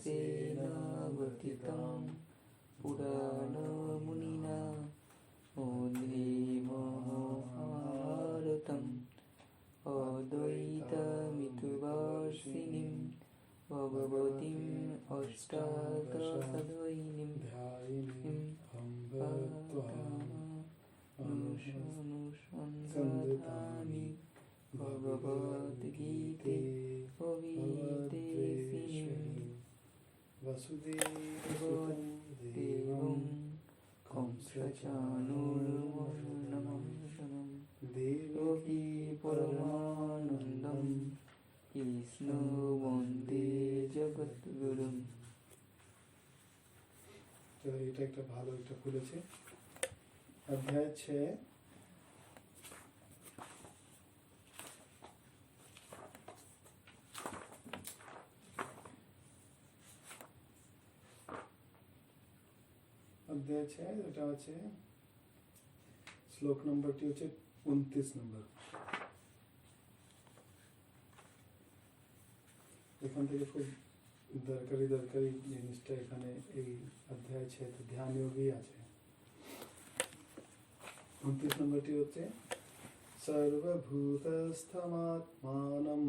व्यासेनावथितं पुराणमुनिना मध्ये महाभारतम् अद्वैतमितुवासिनीं भगवतीम् अष्टादशदयिनीं ध्यायिनीं अनुसन्धानि भगवद्गीते कविदेशिनीं वसुदेवं देवं कंसचाणूरमर्दनं देवकी परमानन्दं कृष्ण वन्दे जगद्गुरुम्। চলো এটা একটা ভালো একটা খুলেছে অধ্যায় 6 অধ্যায় 6 এটা হচ্ছে শ্লোক নম্বরটি হচ্ছে 29 নম্বর। এখান থেকে খুব দরকারি জিনিসটা এখানে এই অধ্যায় 6 তে ধ্যান যোগই আছে। 29 নম্বরটি হচ্ছে সর্বভূতস্থমাত্মানম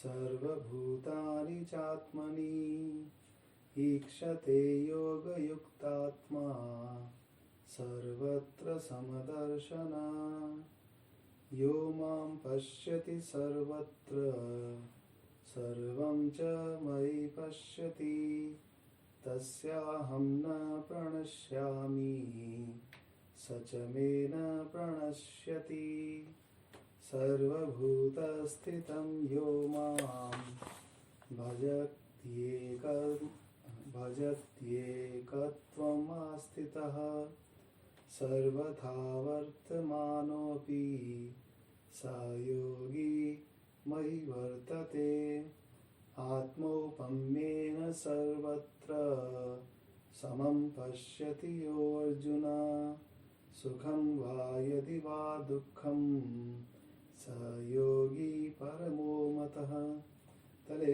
সর্বভূতানি চাত্মনি ईक्षते योगयुक्तात्मा सर्वत्र समदर्शना यो मां पश्यति सर्वत्र सर्वं च मयि पश्यति तस्याहं न प्रणश्यामि स च मे न प्रणश्यति सर्वभूतस्थितं यो मां भजत्येकत्वम् आस्थितः सर्वथा वर्तमानोऽपि स योगी मयि वर्तते आत्मौपम्येन सर्वत्र समं पश्यति यो अर्जुन सुखं वा यदि वा दुःखं स योगी परमो मतः। তাহলে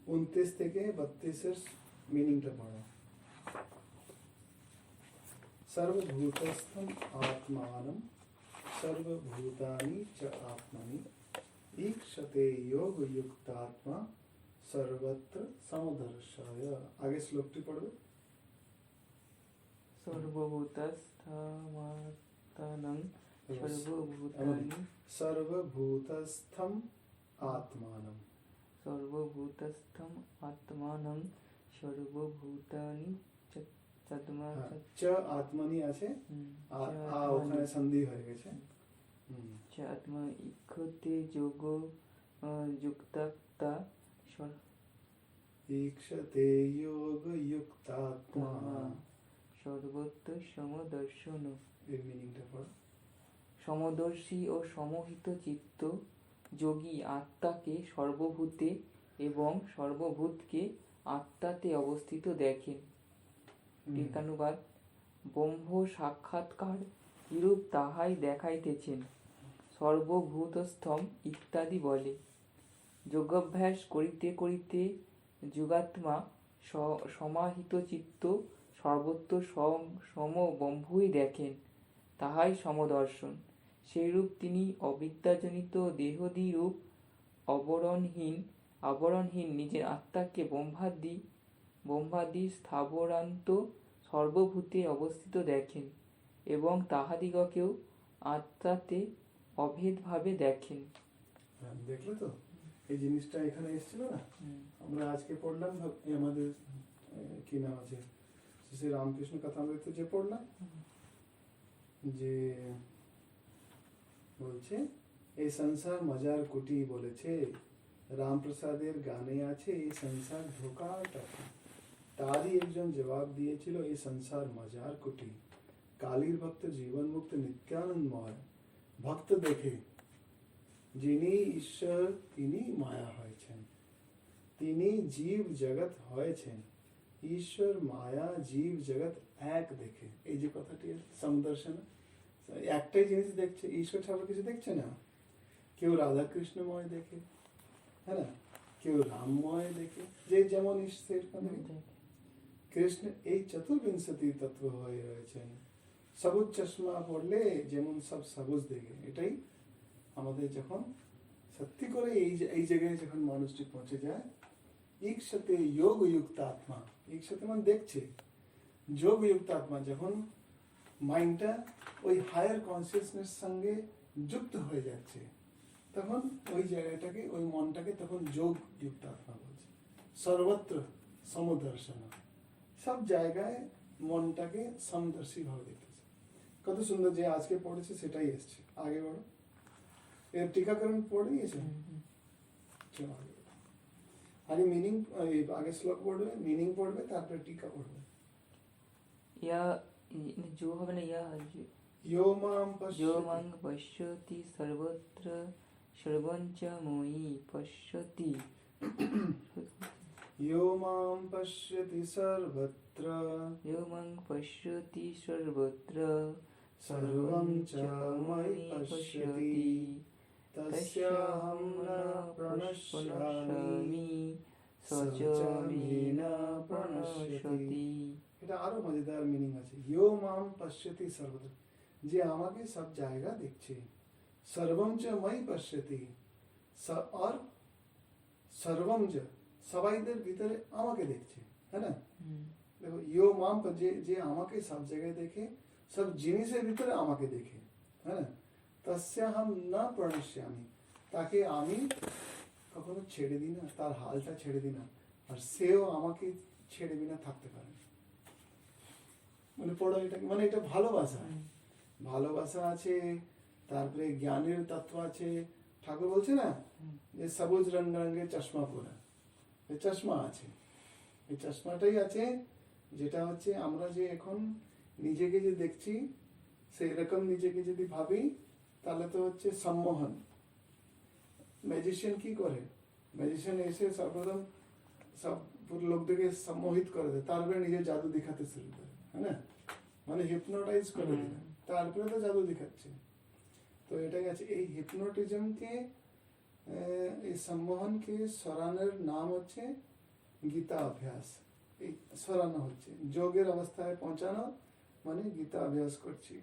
29 থেকে 32 এর মিনিংটা পড়ো। সর্বভূতস্থম আত্মানম সর্বভূতানি চ আত্মনি ঈক্ষতে যোগযুক্তাত্মা সর্বত্র সমদর্শয়। আগে শ্লোকটি পড়বে। সর্বভূতস্থমাত্মানং সর্বভূতানি সর্বভূতস্থম আত্মানম সর্বভূতস্থম আত্মানং সর্বভূতানি চ আত্মনি আছে ওখানে সন্ধি হয়ে গেছে। চ আত্মা ইক্ষতে যোগ যুক্তাত্মা ঈক্ষতে যোগ যুক্তাত্মা সর্বত্র সমদর্শন। এর মিনিংটা পড়ো। সমদর্শী ও সমহিত চিত্ত যোগী আত্মাকে সর্বভূতে এবং সর্বভূতকে আত্মাতে অবস্থিত দেখেন। টিকানুবাদ ব্রহ্ম সাক্ষাৎকার কিরূপ তাহাই দেখাইতেছেন সর্বভূতস্থম ইত্যাদি বলে। যোগাভ্যাস করিতে করিতে যুগাত্মা সমাহিত চিত্ত সর্বত্র সম ব্রহ্মই দেখেন, তাহাই সমদর্শন। সেইরূপ তিনি অবিদ্যাজনিত দেহদি রূপ আবরণহীন নিজের আত্মাকে ব্রহ্মাদি স্থাবরান্ত সর্বভূতে অবস্থিত দেখেন এবং তাহাদিগকেও আত্মাতে অভেদভাবে দেখেন। দেখলে তো এই জিনিসটা এখানে এসেছিল না? আমরা আজকে পড়লাম আমাদের কি নাম আছে শ্রী রামকৃষ্ণ কথামৃতে যে পড়লাম, যে বলছে এই সংসার মজার কুটি বলেছে, রামপ্রসাদের গানে আছে এই সংসার ধোকার টাকা। তারই একজন জবাব দিয়েছিল এই সংসার মজার কুটি, কালীর ভক্ত জীবন মুক্ত নিত্যানন্দময় ভক্ত দেখে যিনি ঈশ্বর তিনি মায়া হয়েছেন, তিনি জীব জগৎ হয়েছেন। ঈশ্বর মায়া জীব জগৎ এক দেখে। এই যে কথাটি সমদর্শন, একটাই জিনিস দেখছে, ঈশ্বর ছাড়া কিছু দেখছে না। কেউ রাধা কৃষ্ণময় দেখে, হ্যাঁ না, কেউ রামময় দেখে, যে যেমন সেরকম দেখে। কৃষ্ণ এই চতুর্বিংশতি তত্ত্ব হয়ে রয়েছেন। সবুজ চশমা পড়লে যেমন সব সবুজ দেখে, এটাই আমাদের যখন সত্যি করে এই জায়গায় যখন মানুষটি পৌঁছে যায়, ঈক্ষতে যোগ যুক্ত আত্মা, ঈক্ষতে মানে দেখছে, যোগ যুক্ত আত্মা যখন মাইন্ডটা ওই হায়ার কনসিয়াসনেস সঙ্গে যুক্ত হয়ে যাচ্ছে, তখন ওই জায়গাটাকে, ওই মনটাকে তখন যোগ যুক্ত আত্মা বলছে। সর্বত্র সমদর্শন, সব জায়গায় মনটাকে সমদর্শী ভাবে দেখতেছে। কত সুন্দর যে আজকে পড়েছে সেটাই এসছে। আগে বড় এর টিকাকরণ পড়ে নিয়েছে। চলো আগে আগে মিনিং, আগে শ্লোক পড়বে, মিনিং পড়বে, তারপরে টিকা পড়বে। ইয়া जो হবে না, यो मां यो पश्यति মাং পশ্যতি সর্বত্র সর্বং চ ময়ি পশ্যতি। यो मां पश्यति सर्वत्र यो মাং পশ্যতি সর্বত্র सर्वं च मयि पश्यति तस्याहं न प्रणश्यामि स च मे न प्रणश्यति। এটা আরো মজাদার মিনিং আছে। ইয়ো মাম পশ্যতি সর্বত্র, যে আমাকে সব জায়গা দেখছে। সর্বম চ ময়ি পশ্যতি, আর সর্বম চ সবাইদের ভিতরে আমাকে দেখছে, है ना। দেখো ইয়ো মাম, যে আমাকে সব জায়গায় দেখে, সব জিনিসের ভিতরে আমাকে দেখে, है ना। তস্যাহম না প্রণশ্যামি, তাকে আমি কখনো ছেড়ে দিই না, তার হালটা ছেড়ে দিই না, আর সেও আমাকে ছেড়ে বিনা থাকতে পারে না। মানে পড়ো এটা, মানে এটা ভালোবাসা, ভালোবাসা আছে, তারপরে জ্ঞানের তত্ত্ব আছে। ঠাকুর বলছে না যে সবুজ রঙের চশমা পরা, এই চশমা আছে, এই চশমাটাই আছে, যেটা হচ্ছে আমরা যে এখন নিজেকে যে দেখছি, সেই রকম নিজেকে যদি ভাবি, তাহলে তো হচ্ছে সম্মোহন। ম্যাজিশিয়ান কি করে? ম্যাজিশিয়ান এসে সর্বপ্রথম সব পুরো লোকদেরকে সম্মোহিত করে দেয়, তারপরে নিজের জাদু দেখাতে শুরু করে, है ना। মানে হিপনোটাইজ করে দিলেন, তারপরে তো জাদু দেখাচ্ছে। তো এটাই আছে, এই হিপনোটিজমকে, এই সম্মোহনকে সরানোর নাম হচ্ছে গীতা অভ্যাস। এই সরানো হচ্ছে, যোগের অবস্থায় পৌঁছানো মানে গীতা অভ্যাস করছি।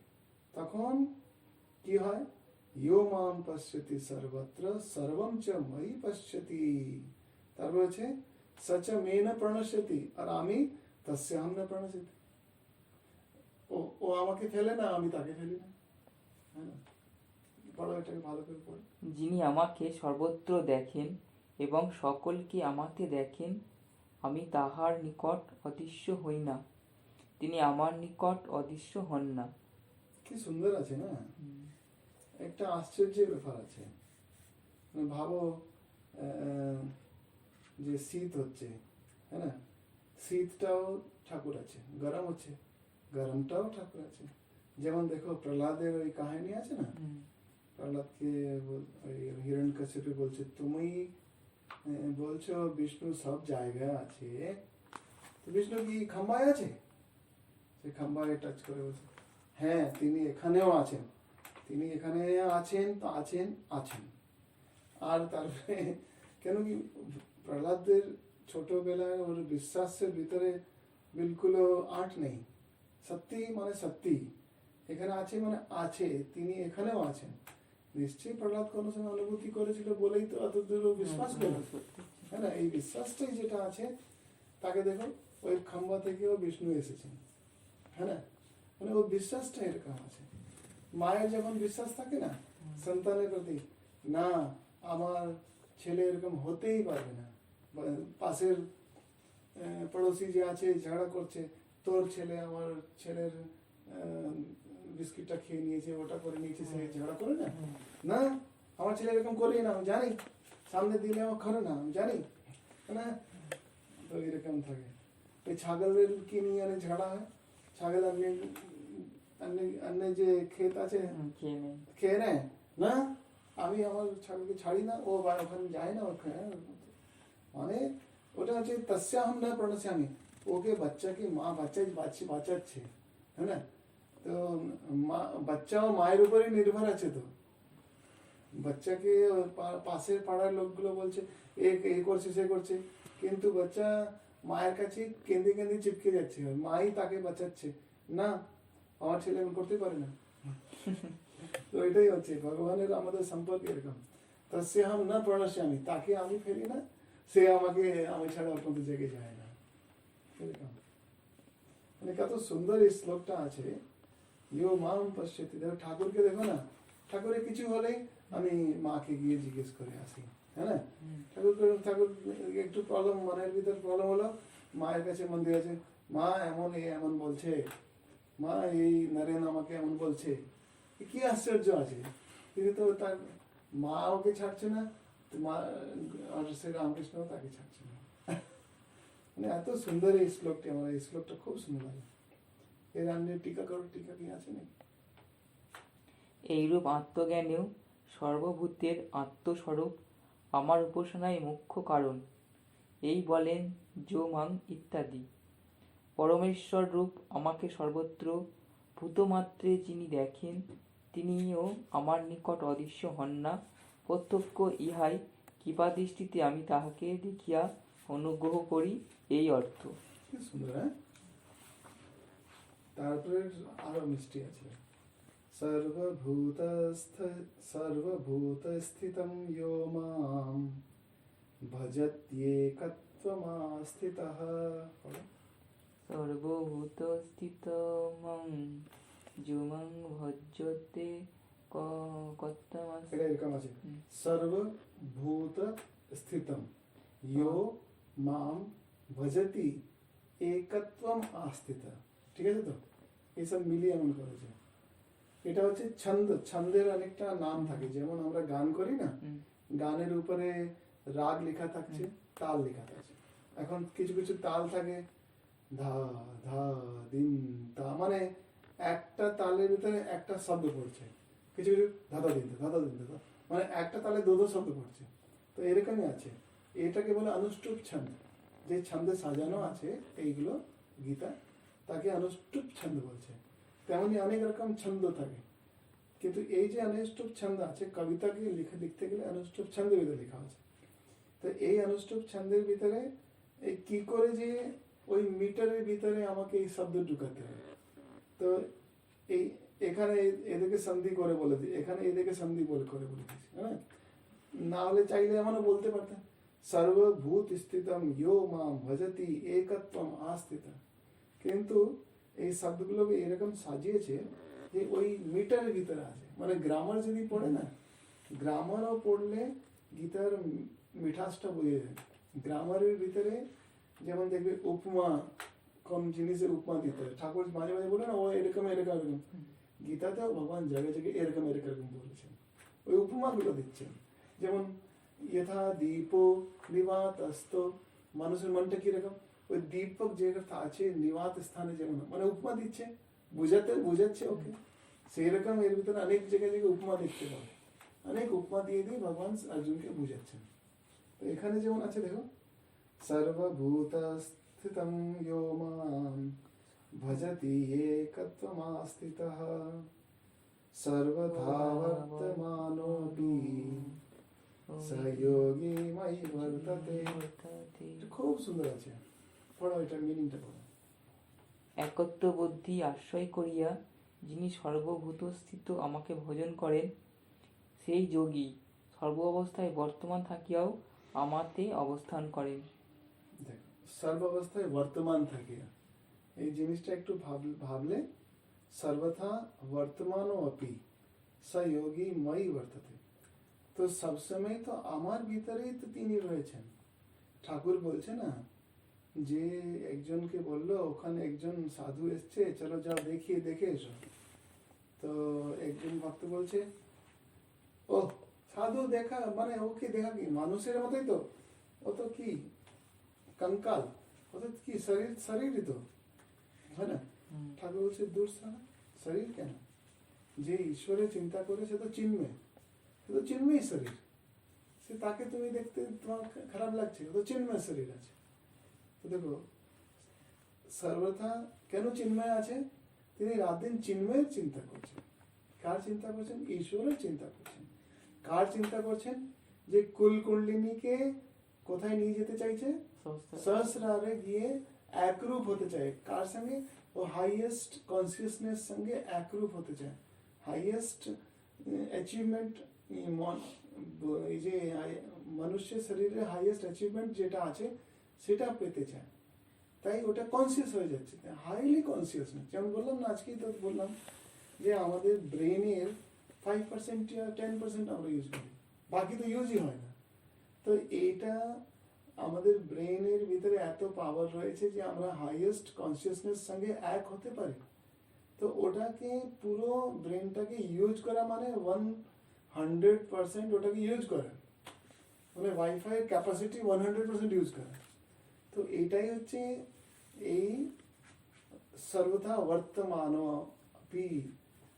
তখন কি হয়? ইয়ো মাম পশ্যতি সর্বত্র সর্বম চ ময়ি পশ্যতি, তারপর হচ্ছে সচ মে ন প্রণশ্যতি, আর আমি তস্যাহম ন প্রণশ্যতি। ও আমাকে ফেলে না, আমি তাকে ফেলি না, হ্যাঁ না। পড়ো এটাকে ভালো করে পড়ো। যিনি আমাকে সর্বত্র দেখেন এবং সকলকে আমাতে দেখেন, আমি তাহার নিকট অদৃশ্য হই না, তিনি আমার নিকট অদৃশ্য হন না। কি সুন্দর আছে না। একটা আশ্চর্যের ব্যাপার আছে, মানে ভাবো যে শীত হচ্ছে, হ্যাঁ না, শীতটাও ঠাকুর আছে, গরম হচ্ছে, গরমটাও ঠাকুর আছে। যেমন দেখো প্রহ্লাদের ওই কাহিনী আছে না, প্রহ্লাদকে হিরণ্যকশিপু বলছে তুমি বলছো বিষ্ণু সব জায়গায় আছে, তো বিষ্ণু কি খাম্বায় আছে? সে খাম্বায় টাচ করে বলছে হ্যাঁ তিনি এখানেও আছেন, তিনি এখানে আছেন, তো আছেন আছেন। আর তারপরে কেন কি প্রহ্লাদের ছোটবেলায় ওর বিশ্বাসের ভিতরে বিলকুল আট নেই, সত্যি মানে সত্যি, এখানে আছে মানে আছে, তিনি এখানেও আছেন। নিশ্চয়ই প্রহ্লাদ কোনো সময় অনুভূতি করেছিল বলেই তো এত দূর বিশ্বাস করল, হ্যাঁ না। এই বিশ্বাসটাই যেটা আছে, তাকে দেখো ওই খাম্বা থেকেও বিষ্ণু এসেছেন, হ্যাঁ না। মানে ওই বিশ্বাসটা এরকম আছে। মায়ের যখন বিশ্বাস থাকে না সন্তানের প্রতি, না আমার ছেলে এরকম হতেই পারবে না, পাশের পড়োশি যে আছে ঝগড়া করছে, তোর ছেলে আমার ছেলের বিস্কিটটা খেয়ে নিয়েছে, ওটা করে নিয়েছে, সে ঝগড়া করে না, না আমার ছেলে এরকম করেই না, আমি জানি, সামনে দিলে আমার করে না, আমি জানি না। তো এরকম থাকে। এই ছাগলের কি নিয়ে ঝগড়া হয়, ছাগল অন্য যে ক্ষেত আছে খেয়ে নেয় না, আমি আমার ছাগলকে ছাড়ি না, ও ওখানে যায় না, ওখানে মানে ওটা হচ্ছে তস্যাহম না প্রণশ্যামি, ওকে বাচ্চাকে মা বাঁচাচ্ছে, হ্যাঁ না। তো বাচ্চাও মায়ের উপরে নির্ভর আছে, তো বাচ্চাকে পাশের পাড়ার লোকগুলো বলছে এ করছে সে করছে, কিন্তু বাচ্চা মায়ের কাছে কেঁদে কেঁদে চিপকে যাচ্ছে, মাই তাকে বাঁচাচ্ছে না, আমার ছেলে এমন করতে পারে না। তো এটাই হচ্ছে ভগবানের আমাদের সম্পর্ক এরকম। তস্য হাম না প্রণশ্যামি, তাকে আমি ফেলি না, সে আমাকে আমি ছাড়া আর কোনো জায়গায় যায় না, এরকম। মানে কত সুন্দর এই শ্লোকটা আছে, ইয়ো মাম পশ্যতি। দেখো ঠাকুরকে দেখো না, ঠাকুরের কিছু হলেই আমি মাকে গিয়ে জিজ্ঞেস করে আসি, হ্যাঁ না? ঠাকুর একটু প্রবলেম, মনের ভিতর প্রবলেম হলো, মায়ের কাছে মন্দির আছে, মা এমন এমন বলছে, মা এই নরেন আমাকে এমন বলছে, কি আশ্চর্য আছে। কিন্তু তো তার মা ওকে ছাড়ছে না, তো মা আর শ্রী রামকৃষ্ণ তাকে ছাড়ছে না। মানে এত সুন্দর এই শ্লোকটি, আমার এই শ্লোকটা খুব সুন্দর লাগে। এর আপনি টিকা করো, টিকা কি আছে নাকি? এইরূপ আত্মজ্ঞানেও সর্বভূতের আত্মস্বরূপ আমার উপাসনাই মুখ্য কারণ। এই বলেন যোমাং ইত্যাদি। পরমেশ্বর রূপ আমাকে সর্বত্র ভূতমাত্রে যিনি দেখেন, তিনিও আমার নিকট অদৃশ্য হন না, প্রত্যক্ষ ইহাই কৃপাদৃষ্টিতে আমি তাহাকে দেখিয়া অনুগ্রহ করি, এই অর্থ। কি সুন্দর, হ্যাঁ? তারপরে আরো মিষ্টি আছে, সর্বভূতস্থিতং ইয়ো মাম ভজত্যেকত্বমাস্থিতঃ। সর্বভূতস্থিতমং যোমং ভজতে কর্তামাস। এটা এরকম আছে, সর্বভূতস্থিতং ইয়ো মাম ভজতি একত্বম আস্থিতঃ। ঠিক আছে তো? এইসব মিলিয়ে এমন করেছে। এটা হচ্ছে ছন্দ, ছন্দের অনেকটা নাম থাকে, যেমন আমরা গান করি না, গানের উপরে রাগ লেখা থাকছে, তাল লেখা থাকছে। এখন কিছু কিছু তাল থাকে ধা ধা দিন তা, মানে একটা তালের ভিতরে একটা শব্দ পড়ছে, কিছু কিছু ধাদা দিন ধাদা দিন ধাদা, মানে একটা তালে দুটো শব্দ পড়ছে। তো এরকমই আছে, এটাকে বলে অনুষ্টুপ ছন্দ। যে ছন্দে সাজানো আছে এইগুলো গীতা, তাকে অনুষ্টুপ ছন্দ বলছে। তেমনি অনেক রকম ছন্দ থাকে, কিন্তু এই যে অনুষ্টুপ ছন্দ আছে, কবিতাকে লিখতে গেলে অনুষ্টুপ ছন্দের ভিতরে লেখা আছে। তো এই অনুষ্টুপ ছন্দের ভিতরে এই কি করে যে ওই মিটারের ভিতরে আমাকে এই শব্দ ঢুকাতে হবে। তো এই এখানে এদেরকে সন্ধি করে বলে দিই, এখানে এদেরকে সন্ধি বলে করে বলে দিচ্ছি, হ্যাঁ? না হলে চাইলে এমনও বলতে পারতেন, সর্বভূত স্থিতম ইয়ো মাম ভজতি একত্বম আস্থিতঃ। কিন্তু এই শব্দগুলোকে এরকম সাজিয়েছে যে ওই মিটারের ভিতরে আছে। মানে গ্রামার যদি পড়ে না, গ্রামারও পড়লে গীতার মিঠাসটা বুঝে যায়। গ্রামারের ভিতরে যেমন দেখবে উপমা, কোন জিনিসের উপমা দিতে হয়, ঠাকুর মাঝে মাঝে বলে না, ও এরকম এরকম এরকম। গীতাতেও ভগবান জায়গায় জায়গায় এরকম এরকম এরকম বলেছেন, ওই উপমাগুলো দিচ্ছেন। যেমন যথা দীপো নিবাতস্ত, মানুষের মনটা কিরকম, ওই দীপক যেটা আছে নিবাত স্থানে, যেমন মানে উপমা দিচ্ছে, বুঝাচ্ছে ওকে। সেরকম এর ভিতরে অনেক জায়গায় জায়গায় উপমা দেখতে পাবে, অনেক উপমা দিয়ে দিয়ে ভগবান অর্জুনকে বুঝাচ্ছেন। তো এখানে যেমন আছে দেখো, সর্বভূতস্থিতং ইয়ো মাম ভজতি একত্বমাস্থিতঃ সর্বধা বর্তমানোপি সহযোগী ময়ি বর্ততে। খুব সুন্দর আছে, পড়ো এটার মিনিংটা পড়ো। একত্ব বুদ্ধি আশ্রয় করিয়া যিনি সর্বভূতস্থিত আমাকে ভজন করেন, সেই যোগী সর্ব অবস্থায় বর্তমান থাকিয়াও আমাতে অবস্থান করেন। দেখো, সর্বাবস্থায় বর্তমান থাকে, এই জিনিসটা একটু ভাবলে, সর্বথা বর্তমানো অপি সহযোগী ময়ি বর্ততে। তো সবসময় তো আমার ভিতরেই তো তিনি রয়েছেন। ঠাকুর বলছে না যে একজনকে বললো ওখানে একজন সাধু এসছে, চলো যাও দেখে এসো। তো একজন ভক্ত বলছে, ও সাধু দেখা মানে ওকে দেখা কি মানুষের মতোই তো, ও তো কি कंकाल, ও তো কি শরীরই তো, হয় না? ঠাকুর বলছে দূর সারা, শরীর কেন? যে ঈশ্বরের চিন্তা করে সে তো চিন্ময়, সে তো চিন্ময় শরীর। সে তাকে তুমি দেখতে তোমার খারাপ লাগছে, ও তো চিন্ময় শরীর আছে। তো দেখো সর্বথা কেন চিন্ময় আছে? তিনি রাত দিন চিন্ময়ের চিন্তা করছেন। কার চিন্তা করছেন? ঈশ্বরের চিন্তা করছেন। কার চিন্তা করছেন? যে কুলকুণ্ডলিনীকে কোথায় নিয়ে যেতে চাইছে? সহস্রারে গিয়ে একরূপ হতে চায়। কার সঙ্গে? ও হাইয়েস্ট কনসিয়াসনেস সঙ্গে একরূপ হতে চায়। হাইয়েস্ট অ্যাচিভমেন্ট, এই যে মানুষের শরীরে হাইয়েস্ট অ্যাচিভমেন্ট যেটা আছে সেটা পেতে চায়। তাই ওটা কনসিয়াস হয়ে যাচ্ছে, হাইলি কনসিয়াসনেস। যেমন বললাম না, আজকেই তো বললাম যে আমাদের ব্রেনের 5% या 10% আমরা ইউজ করি, বাকি তো ইউজই হয় না। তো এইটা আমাদের ব্রেনের ভিতরে এত পাওয়ার রয়েছে যে আমরা হাইয়েস্ট কনসিয়াসনেস সঙ্গে এক হতে পারি। তো ওটাকে পুরো ব্রেনটাকে ইউজ করা মানে 100% ওটাকে ইউজ করা, মানে ওয়াইফাই ক্যাপাসিটি 100% ইউজ করা। তো এইটাই হচ্ছে এই সর্বথা বর্তমান পি।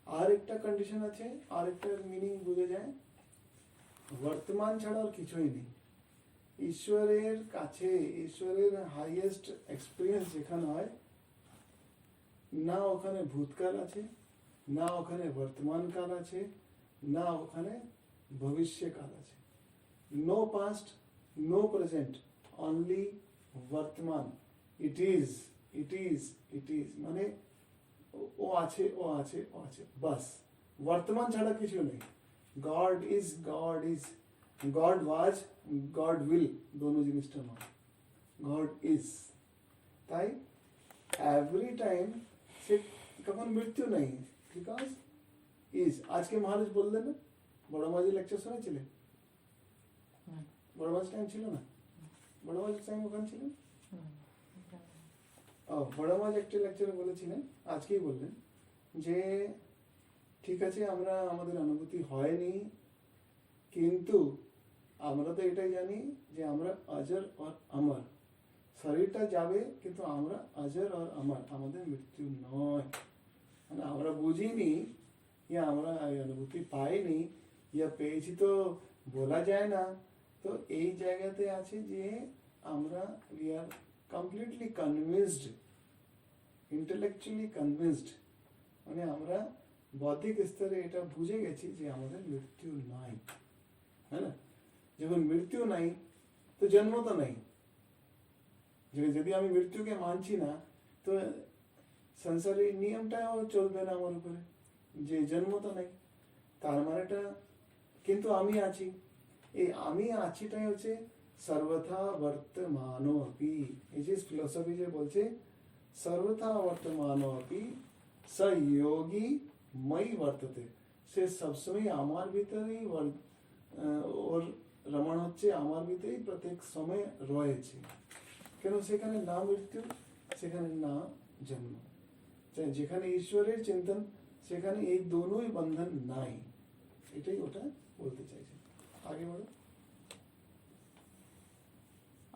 আর একটা কন্ডিশন আছে, আর একটা মিনিং বুঝে যায়, বর্তমান ছাড়া আর কিছুই নেই। ঈশ্বরের কাছে, ঈশ্বরের হাইয়েস্ট এক্সপিরিয়েন্স যেখানে হয়, না ওখানে ভূতকাল আছে, না ওখানে বর্তমান কাল আছে, না ওখানে ভবিষ্যকাল আছে। No past, no present, only বর্তমান। It is, it is, it is, মানে ও আছে, ও আছে, ও আছে, বাস। বর্তমান ছাড়া কিছু নেই। God is, god is, god was, god will, দোনো জিনিসটা নয়, গড ইজ। তাই এভরি টাইম সে কখন মৃত্যু নেই, বিকজ ইজ। আজকে মহারাজ বললেন না, বড় মাঝি লেকচার শুনেছিলেন? বড় মাঝ টাইম ছিল না, বড় মাঝ টাইম ওখানে ছিলেন। বড় মাঝ একটা লেকচারে বলেছিলেন, আজকেই বললেন যে ঠিক আছে আমরা আমাদের অনুভূতি হয়নি, কিন্তু আমরা তো এটাই জানি যে আমরা অজর আর অমর। শরীরটা যাবে কিন্তু আমরা অজর আর অমর, আমাদের মৃত্যু নয়। মানে আমরা বুঝিনি, ইয়া আমরা অনুভূতি পাইনি, ইয়া পেয়েছি তো বলা যায় না। তো এই জায়গাতে আছে যে আমরা we are completely convinced, intellectually convinced, মানে আমরা বৌদ্ধিক স্তরে এটা বুঝে গেছি যে আমাদের মৃত্যু নাই, है না? যখন মৃত্যু নাই তো জন্ম তো নাই। যদি আমি মৃত্যুকে মানছি না তো সংসারের নিয়মটাও চলবে না আমার উপরে, যে জন্ম তো নাই, তার মানেটা কিন্তু আমি আছি। এই আমি আছিটাই হচ্ছে সর্বথা বর্তমানো অপি। এই যে ফিলোসফি যে বলছে সর্বথা বর্তমানো অপি সয়োগী মই বর্ততে, সে সবসময় আমার ভিতরেই ওর রমণ হচ্ছে, আমার ভিতরেই প্রত্যেক সময় রয়েছে। কেন? সেখানে না মৃত্যু, সেখানে না জন্ম। যেখানে ঈশ্বরের চিন্তন সেখানে এই দোনোই বন্ধন নাই। এটাই ওটা বলতে চাইছে। আগে বলো।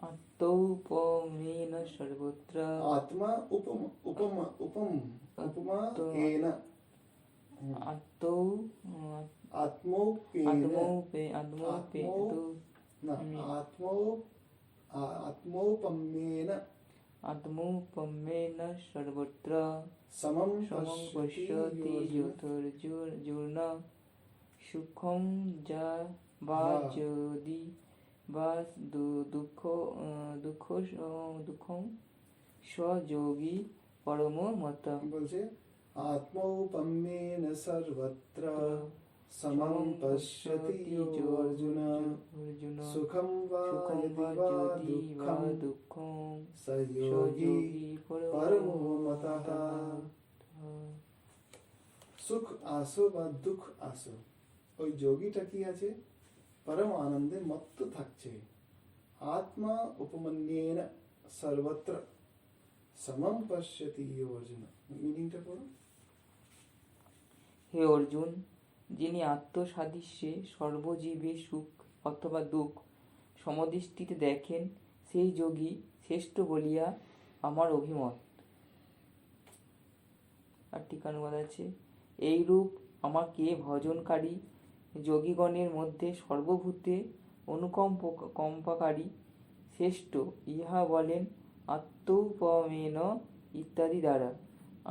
আত্মৌপমেন সর্বত্র, আত্মা উপম উপম উপম উপমা এন, আত্মৌপমেন সর্বত্র সমম পশ্যতি যথর্জুন সুখং যা বা যদি বা দুঃখং স্বযোগী পরম মত। বলছে আত্মৌপম্যেন সর্বত্র সমম পশ্যতি অর্জুন সুখম বা যদি বা দুঃখং সযোগী পরমো মতঃ। সুখ আসো বা দুঃখ আসো, ওই যোগীটা কি আছে? পরম আনন্দে মত্ত থাকছে। আত্মা উপমন্যেন সর্বত্র সমম পশ্যতি অর্জুন। মিনিংটা পড়ো। হে অর্জুন, যিনি আত্মসাদৃশ্যে সর্বজীবের সুখ অথবা দুঃখ সমদৃষ্টিতে দেখেন, সেই যোগী শ্রেষ্ঠ বলিয়া আমার অভিমত। আর টিকানুবাদ আছে, এইরূপ আমাকে ভজনকারী যোগীগণের মধ্যে সর্বভূতে অনুকম্পকারী শ্রেষ্ঠ, ইহা বলেন আত্মৌপমেন ইত্যাদি দ্বারা।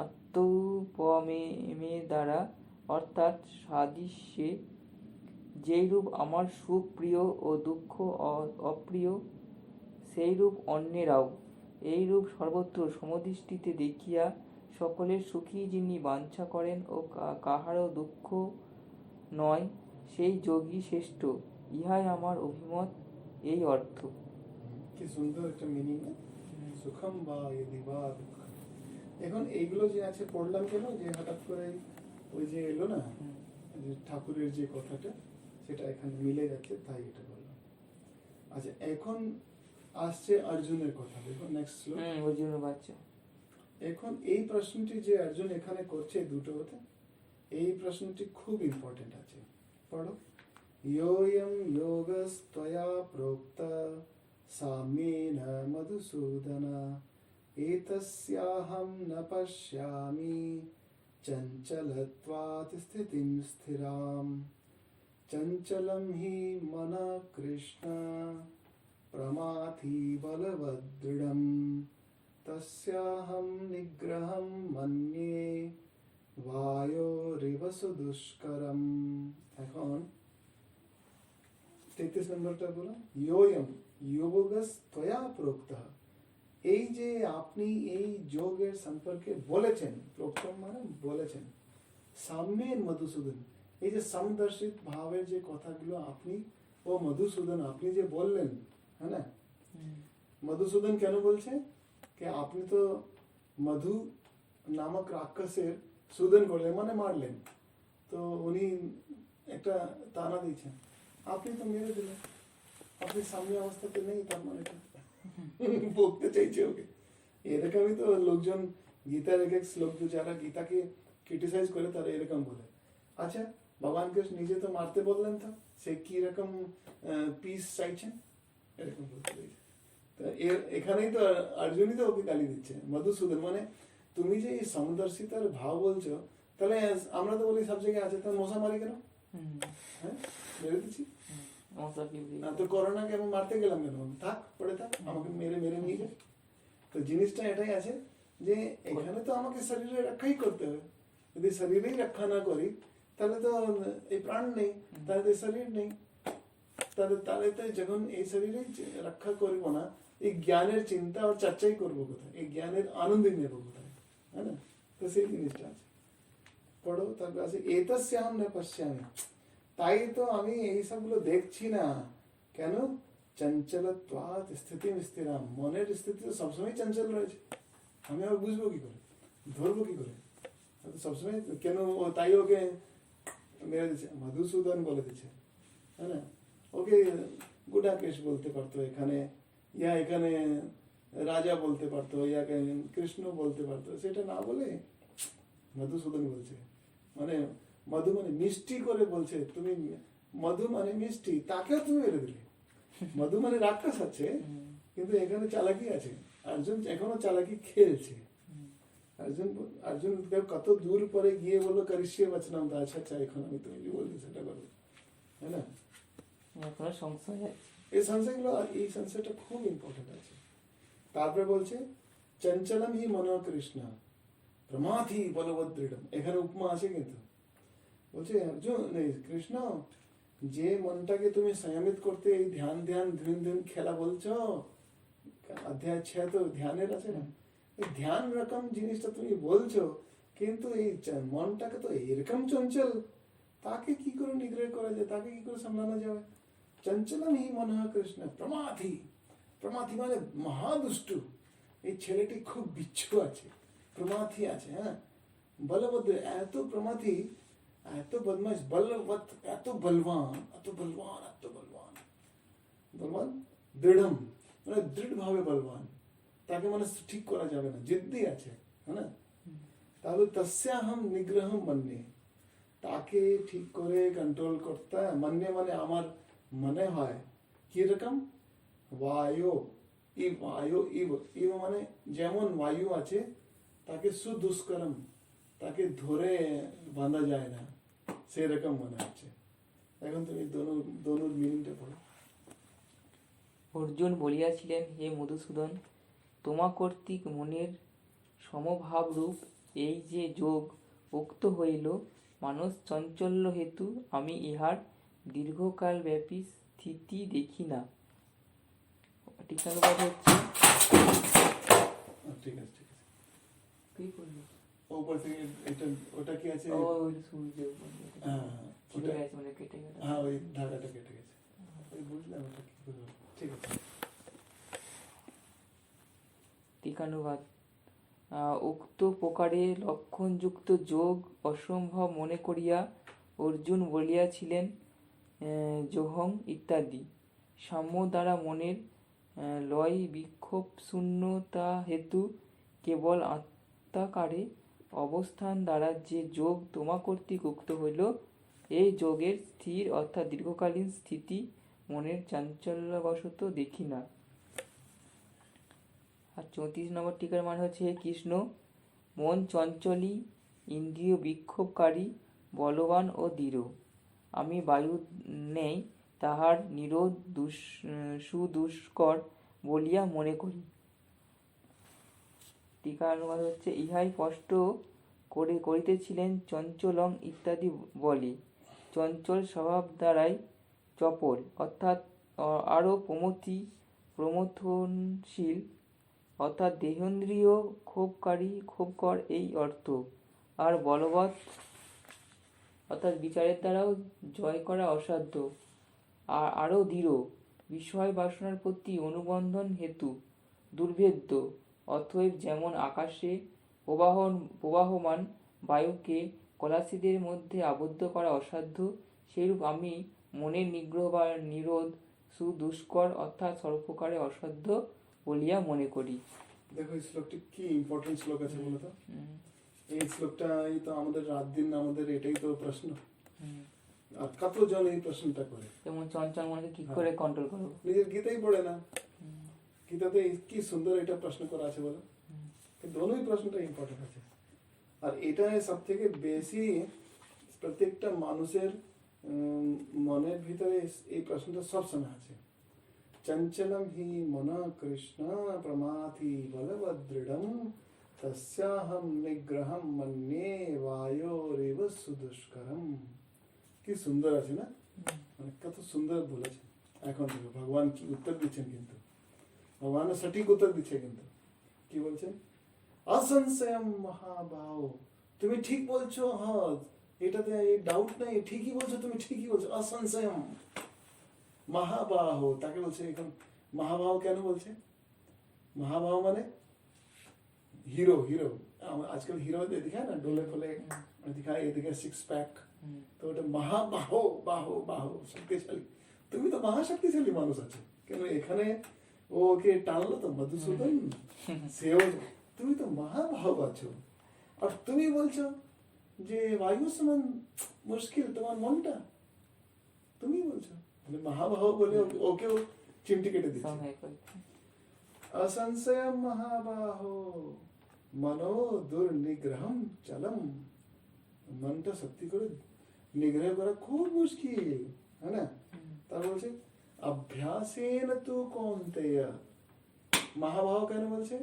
আত্মৌপমের দ্বারা অর্থাৎ সাদৃশ্যে যেই রূপ আমার সুখ প্রিয় ও দুঃখ অপ্রিয়, সেই রূপ অন্যেরাও। এই রূপ সর্বত্র সমদৃষ্টিতে দেখিয়া সকলের সুখী যিনি বাঞ্ছা করেন ও কাহারও দুঃখ নয়, সেই যোগী শ্রেষ্ঠ। ইহাই আমার অভিমত, এই অর্থ। কি সুন্দর একটা মিনিং না, সুখম বা ইয়দি বা দুঃখম। এখন এইগুলো যে আছে পড়লাম কেন, যে হঠাৎ করে ওই যে এলো না যে ঠাকুরের যে কথাটা, সেটা এখানে মিলে যাচ্ছে, তাই এটা বললাম। আচ্ছা, এখন আসছে অর্জুনের কথা। দেখো নেক্সট শ্লোক। অর্জুনের বাচ্চা। এখন এই প্রশ্নটি যে অর্জুন এখানে করছে দুটোতে, এই প্রশ্নটি খুব ইম্পর্টেন্ট আছে, পড়ো। योऽयं योगस्त्वया प्रोक्ता साम्येन मधुसूदन एतस्याहं न पश्यामि चञ्चलत्वात् स्थितिं स्थिराम् चञ्चलं हि मनः कृष्ण प्रमाथि बलवदृढम् तस्याहं निग्रहं मन्ये वायोरिव सुदुष्करम्। এখন 33 নম্বরটা বলো। योऽयं योगस्त्वया प्रोक्तः, এই যে আপনি এই যোগের সম্পর্কে বলেছেন, প্রোক্তম মানে বলেছেন, সাম্যেন মধুসূদন, এই যে সমদর্শিত ভাবের যে কথাগুলো আপনি ও মধুসূদন আপনি যে বললেন, হ্যাঁ না? মধুসূদন কেন বলছে? कि আপনি তো মধু নামক রাক্ষসের সুদন করলেন, মানে মারলেন, তো উনি একটা তানা দিয়েছেন, আপনি তো মেরে দিলেন, আপনি সামনে অবস্থাতে নেই, তার মানে বলতে চাইছে ওকে। এরকমই তো লোকজন গীতার এক এক শ্লোক, যারা গীতাকে ক্রিটিসাইজ করে তারা এরকম বলে। আচ্ছা, ভগবান কৃষ্ণ নিজে তো মারতে বললেন, তো সে কি রকম পিস চাইছেন, এরকম বলতে চাইছে। এখানেই তো অর্জুনই তো ওকে গালি দিচ্ছে, মধুসূদন মানে তুমি যে এই সমদর্শিতার ভাব বলছো, তাহলে আমরা তো বলি সব জায়গায় আছে, তাহলে মশা মারি কেন? হ্যাঁ, মেরে দিচ্ছি না তো, করোনাকে আমি মারতে গেলাম কেন? থাক, পড়ে থাক, আমাকে মেরে মেরে নিয়ে যায়। তো জিনিসটা এটাই আছে যে এখানে তো আমাকে শরীরে রক্ষাই করতে হবে। যদি শরীরেই রক্ষা না করি, তাহলে তো এই প্রাণ নেই, তাহলে তো শরীর নেই, তাহলে তো যখন এই শরীরে রক্ষা করবো না, এই জ্ঞানের চিন্তা আর চর্চাই করবো কোথায়, এই জ্ঞানের আনন্দ নেবো কোথায়, হ্যাঁ না? তো সেই জিনিসটা আছে, পড়ো। তারপর আছে এতস্যাহম ন পশ্যামি, তাই তো আমি এই সবগুলো দেখছি না। কেন? চঞ্চলত্বাৎ স্থিতিম স্থিরাম, মনের স্থিতি তো সবসময় চঞ্চল রয়েছে, আমি আবার বুঝবো কি করে, ধরবো কি করে? সবসময় কেন? তাই ওকে মেরে দিচ্ছে, মধুসূদন বলে দিচ্ছে, হ্যাঁ না? ওকে গুডাকেশ বলতে পারতো এখানে, ইয়া এখানে রাজা বলতে পারতো, ইয়া কৃষ্ণ বলতে পারতো, সেটা না বলে মধুসূদন বলছে। মানে মধু মানে মিষ্টি করে বলছে, তুমি মধু মানে মিষ্টি, তাকেও তুমি মেরে দিলে। মধু মানে রাক্ষস আছে, কিন্তু এখানে চালাকি আছে। অর্জুন এখনো চালাকি খেলছে। অর্জুন কত দূর পরে গিয়ে বললো করিষ্যে বচনাম, তো আচ্ছা আচ্ছা, এখন আমি তুমি যে বলতে সেটা করবো, হ্যাঁ না? এই সংশয়গুলো, এই সংশয়টা খুব ইম্পর্টেন্ট আছে। তারপরে বলছে চঞ্চলম হি মনো কৃষ্ণ প্রমাথি বলবদৃঢ়ম, এখানে উপমা আছে কিন্তু। বলছে অর্জুন, কৃষ্ণ, যে মনটাকে তুমি সংযমিত করতে এই ধ্যান ধ্যান ধ্যান ধ্যান খেলা বলছো, অধ্যায় 6 তো ধ্যানের আছে না, এই ধ্যান রকম জিনিসটা তুমি বলছো, কিন্তু এই মনটাকে তো এরকম চঞ্চল, তাকে কি করে নিগ্রহ করা যায়, তাকে কি করে সামলানো যাবে? চঞ্চলম হি মনঃ কৃষ্ণ প্রমাথি, প্রমাথি মানে মহাদুষ্টু, এই ছেলেটি খুব বিচ্ছু আছে, প্রমাথি আছে, হ্যাঁ, বলভদ্র, এত প্রমাথি, এত বদমাশ, বলবৎ, এত বলবান, এত বলবান, এত বলবান, বলবান, দৃঢ়ম মানে দৃঢ় ভাবে বলবান, তাকে মানে ঠিক করা যাবে না, জিদ্দি আছে, হ্যাঁ না? তাহলে তস্যাহম নিগ্রহম মন্যে, তাকে ঠিক করে কন্ট্রোল করতে, মন্যে মানে আমার মনে হয়, কিরকম? বায়ু, ইব মানে যেমন বায়ু আছে, তাকে সুদুষ্করম, তাকে ধরে বাঁধা যায় না, সেরকম মনে হচ্ছে। এখন তুমি দোনোর মিনিংটা পড়ো। অর্জুন বলিয়াছিলেন, হে মধুসূদন, তোমা কর্তৃক মনের সমভাবরূপ এই যে যোগ উক্ত হইল, মানুষ চঞ্চল্য হেতু আমি ইহার দীর্ঘকাল ব্যাপী স্থিতি দেখি না। টিকানুবাদ হচ্ছে ঠিক আছে ঠিক আছে। কি করলো? উপর থেকে এটা ওটা কি আছে? ও ওই সূর্য হ্যাঁ চিপে ওটা, গেছে মানে কেটে গেল। হ্যাঁ ওই ধাগাটা কেটে গেছে। ওই বুঝলাম ওটা কি করে হলো। ঠিক আছে। টিকানুবাদ উক্ত প্রকারে লক্ষণযুক্ত যোগ অসম্ভব মনে করিয়া অর্জুন বলিয়াছিলেন যোহং ইত্যাদি। সাম্য দ্বারা মনের লয় বিক্ষোভ শূন্যতা হেতু কেবল আত্মাকারে অবস্থান দ্বারা যে যোগ তোমা কর্তৃক উক্ত হইল, এই যোগের স্থির অর্থাৎ দীর্ঘকালীন স্থিতি মনের চাঞ্চল্যবশত দেখি না। আর 34 নম্বর টিকার মানে হচ্ছে, হে কৃষ্ণ, মন চঞ্চলী, ইন্দ্রিয় বিক্ষোভকারী, বলবান ও দৃঢ়। আমি বায়ু নেই, তাহার নিরোধ সুদুষ্কর বলিয়া মনে করি। টিকা অনুবাদ হচ্ছে, ইহাই স্পষ্ট করিতেছিলেন চঞ্চলং ইত্যাদি বলে। চঞ্চল স্বভাব দ্বারাই চপল অর্থাৎ আরও প্রমথনশীল অর্থাৎ দেহেন্দ্রিয় ক্ষোভকর এই অর্থ। আর বলবৎ অর্থাৎ বিচারের দ্বারাও জয় করা অসাধ্য, আর আরও দৃঢ় বিষয় বাসনার প্রতি অনুবন্ধন হেতু দুর্ভেদ্য। অতএব যেমন আকাশে প্রবাহমান বায়ুকে কলাশিদের মধ্যে আবদ্ধ করা অসাধ্য, সেইরূপ আমি মনের নিগ্রহ বা নিরোধ সুদুষ্কর অর্থাৎ সর্বপ্রকারে অসাধ্য বলিয়া মনে করি। দেখো এই শ্লোকটি কি ইম্পর্টেন্ট শ্লোক আছে বলো তো। এই শ্লোকটাই তো আমাদের রাত দিন আমাদের এটাই তো প্রশ্ন। আর কতজন এই প্রশ্নটা করে, যেমন চঞ্চল মনকে কি করে কন্ট্রোল করবো? নিজের গীতাই পড়ে না। গীতাতে কি সুন্দর এটা প্রশ্ন করা আছে বলো। দোনোই প্রশ্নটা ইম্পর্টেন্ট আছে। আর এটা সব থেকে বেশি প্রত্যেকটা মানুষের মনের ভিতরে এই প্রশ্নটা সবসময় আছে। চঞ্চলম হি মন কৃষ্ণ প্রমাথি বলবদৃঢ়ম তস্যাহম নিগ্রহম মন্যে বায়োরেব সুদুষ্করম। কি সুন্দর আছে না, মানে কত সুন্দর বলেছে। এখন দেখো ভগবান কি উত্তর দিচ্ছেন, কিন্তু ভগবান সঠিক উত্তর দিচ্ছে। কিন্তু কি বলছেন? অসংশয়ম মহাবাহো, তুমি ঠিক বলছো, হ্যাঁ এটাতে এই ডাউট নাই, ঠিকই বলছো, তুমি ঠিকই বলছো। অসংশয়ম মহাবাহো, তাকে বলছে এখন মহাবাহো কেন বলছে? মহাবাহো মানে হিরো। হিরো আজকাল হিরো দিখায় না, ডোলে ফোলে দিখায়, এদিকে সিক্স প্যাক, তো ওটা মহাবাহো, বাহো বাহো শক্তিশালী। তুমি তো মহাশক্তিশালী মানুষ আছো, কেন এখানে ওকে টানলো তো মধুসূদন, সেও তুমি তো মহাবাহো আছো। আর তুমি বলছো যে বায়ু সমান মুশকিল তোমার মনটা, তুমি বলছো মানে মহাবাহো বলে ওকেও চিমটি কেটে দিচ্ছে। অসংশয়ম মহাবাহো মনো দুর্নিগ্রহম চলম। মনটা সত্যি করে নিগ্রহ করা খুব মুশকিল, है না? তার বলছে অভ্যাসেন তু কৌন্তেয়। মহাবাহো কেন বলছে?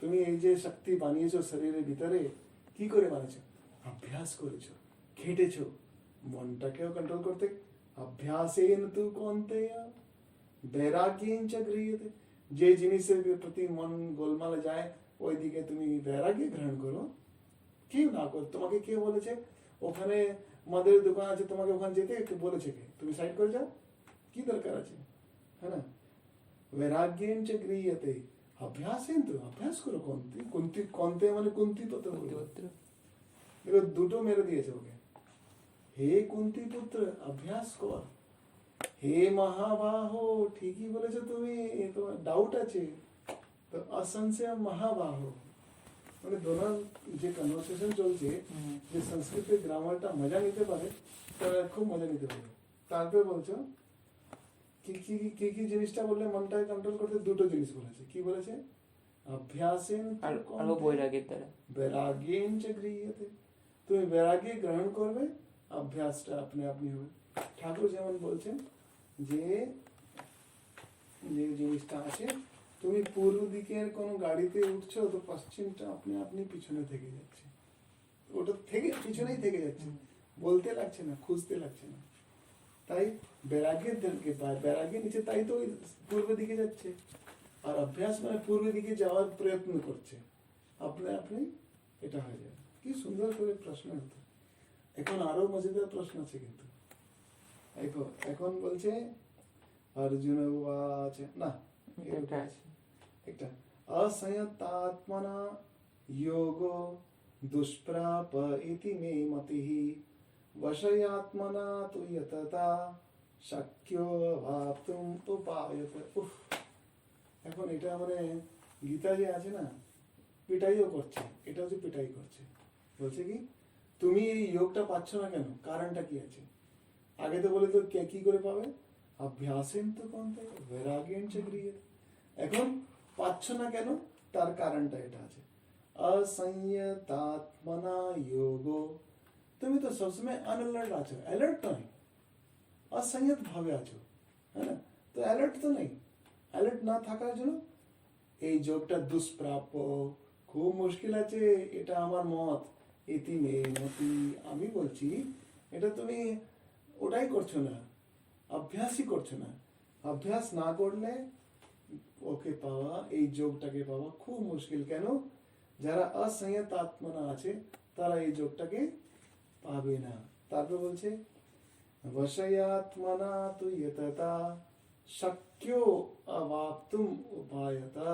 তুমি এই যে শক্তি বানিয়েছো শরীরের ভিতরে, কি করে বানিয়েছো? অভ্যাস করেছো, খেটেছো মনটাকেও কন্ট্রোল করতে। অভ্যাসেন তু কৌন্তেয় বৈরাগ্যেন চ গৃহ্যতে। যে জিনিসের প্রতি মন গোলমালে যায় ওই দিকে তুমি বৈরাগ্য গ্রহণ করো। কি না করো? তোমাকে কে বলেছে ওখানে মদের দোকান আছে, তোমাকে ওখানে যেতে একটু বলেছে কে? তুমি সাইড করে যাও, কি দরকার আছে, है ना? वैराग्येन च गृह्यते अभ्यासेन, तो अभ्यास करो। কন্তে মানে কুন্তি পুত্র। এবার দুটো মেরে দিয়েছে ওকে। হে কুন্তি পুত্র অভ্যাস কর। হে মহাবাহো, ঠিকই বলেছো তুমি, তোমার ডাউট আছে তো অসংশয় মহাবাহো। মানে দোনো যে কনভারসেশন চলছে, যে সংস্কৃতের গ্রামারটা মজা নিতে পারে তারা খুব মজা নিতে পারে। তারপরে বলছো কি জিনিসটা বললে মনটাকে কন্ট্রোল করতে? দুটো জিনিস বলেছে। কি বলেছে? অভ্যাসেন আর বৈরাগ্যের দ্বারা। বৈরাগ্যেন চ গৃহ্যতে, তুমি বৈরাগ্য গ্রহণ করবে, অভ্যাসটা আপনি আপনি হবে। ঠাকুর যেমন বলছেন যে যে জিনিসটা আছে, তুমি পূর্ব দিকের কোনো গাড়িতে উঠছো তো পশ্চিমটা আপনি আপনি পিছনে থেকে যাচ্ছে, ওটা থেকে পিছনেই থেকে যাচ্ছে, বলতে লাগছে না, খুঁজতে লাগছে না। তাই বৈরাগ্যের দিকে বৈরাগ্যের নিচে তাই তো ওই পূর্ব দিকে যাচ্ছে, আর অভ্যাস মানে পূর্ব দিকে যাওয়ার প্রয়ত্ন করছে, আপনি আপনি এটা হয়ে যাবে। কি সুন্দর করে প্রশ্ন হতো। এখন আরো মজাদার প্রশ্ন আছে কিন্তু। এখন বলছে অর্জুন উবাচ, না এটা আছে। একটা असंयतात्मना योगो दुष्प्राप इति मे मतिः वशयात्मना तु यतता शक्यो वाप्तुम उपायत। উফ, এখন এটা মানে গীতা যে আছে না, পিটাইও করছে, এটা হচ্ছে পিটাই করছে। বলছে কি তুমি এই যোগটা পাচ্ছ না কেন, কারণটা কি আছে? আগে তো বলে তো কি করে পাবে, অভ্যাসেন তো কোনতে বৈরাগ্যেন চ গৃহীত। এখন পাচ্ছ না কেন, তার কারণটা এটা আছে। असंयतात्मना योगो, তুমি তো সবসময় আনঅ্যালার্ট আছো, অ্যালার্ট নয়, অসংযত ভাবে আছো, হ্যাঁ না? তো অ্যালার্ট তো নেই, অ্যালার্ট না থাকার জন্য এই যোগটা দুষ্প্রাপ্য, খুব মুশকিল আছে, এটা আমার মত, ইতি মে মতি, আমি বলছি এটা তুমি ওটাই করছো না, অভ্যাসই করছো না। অভ্যাস না করলে ওকে পাওয়া, এই যোগটাকে পাওয়া খুব মুশকিল। কেন? যারা অসংযত আত্মনা আছে তারা এই যোগটাকে পাবে না। তারপর বলছে বশয়াত্মনা তু ইয়ততা শক্যো অবাপ্তুম উপায়তা।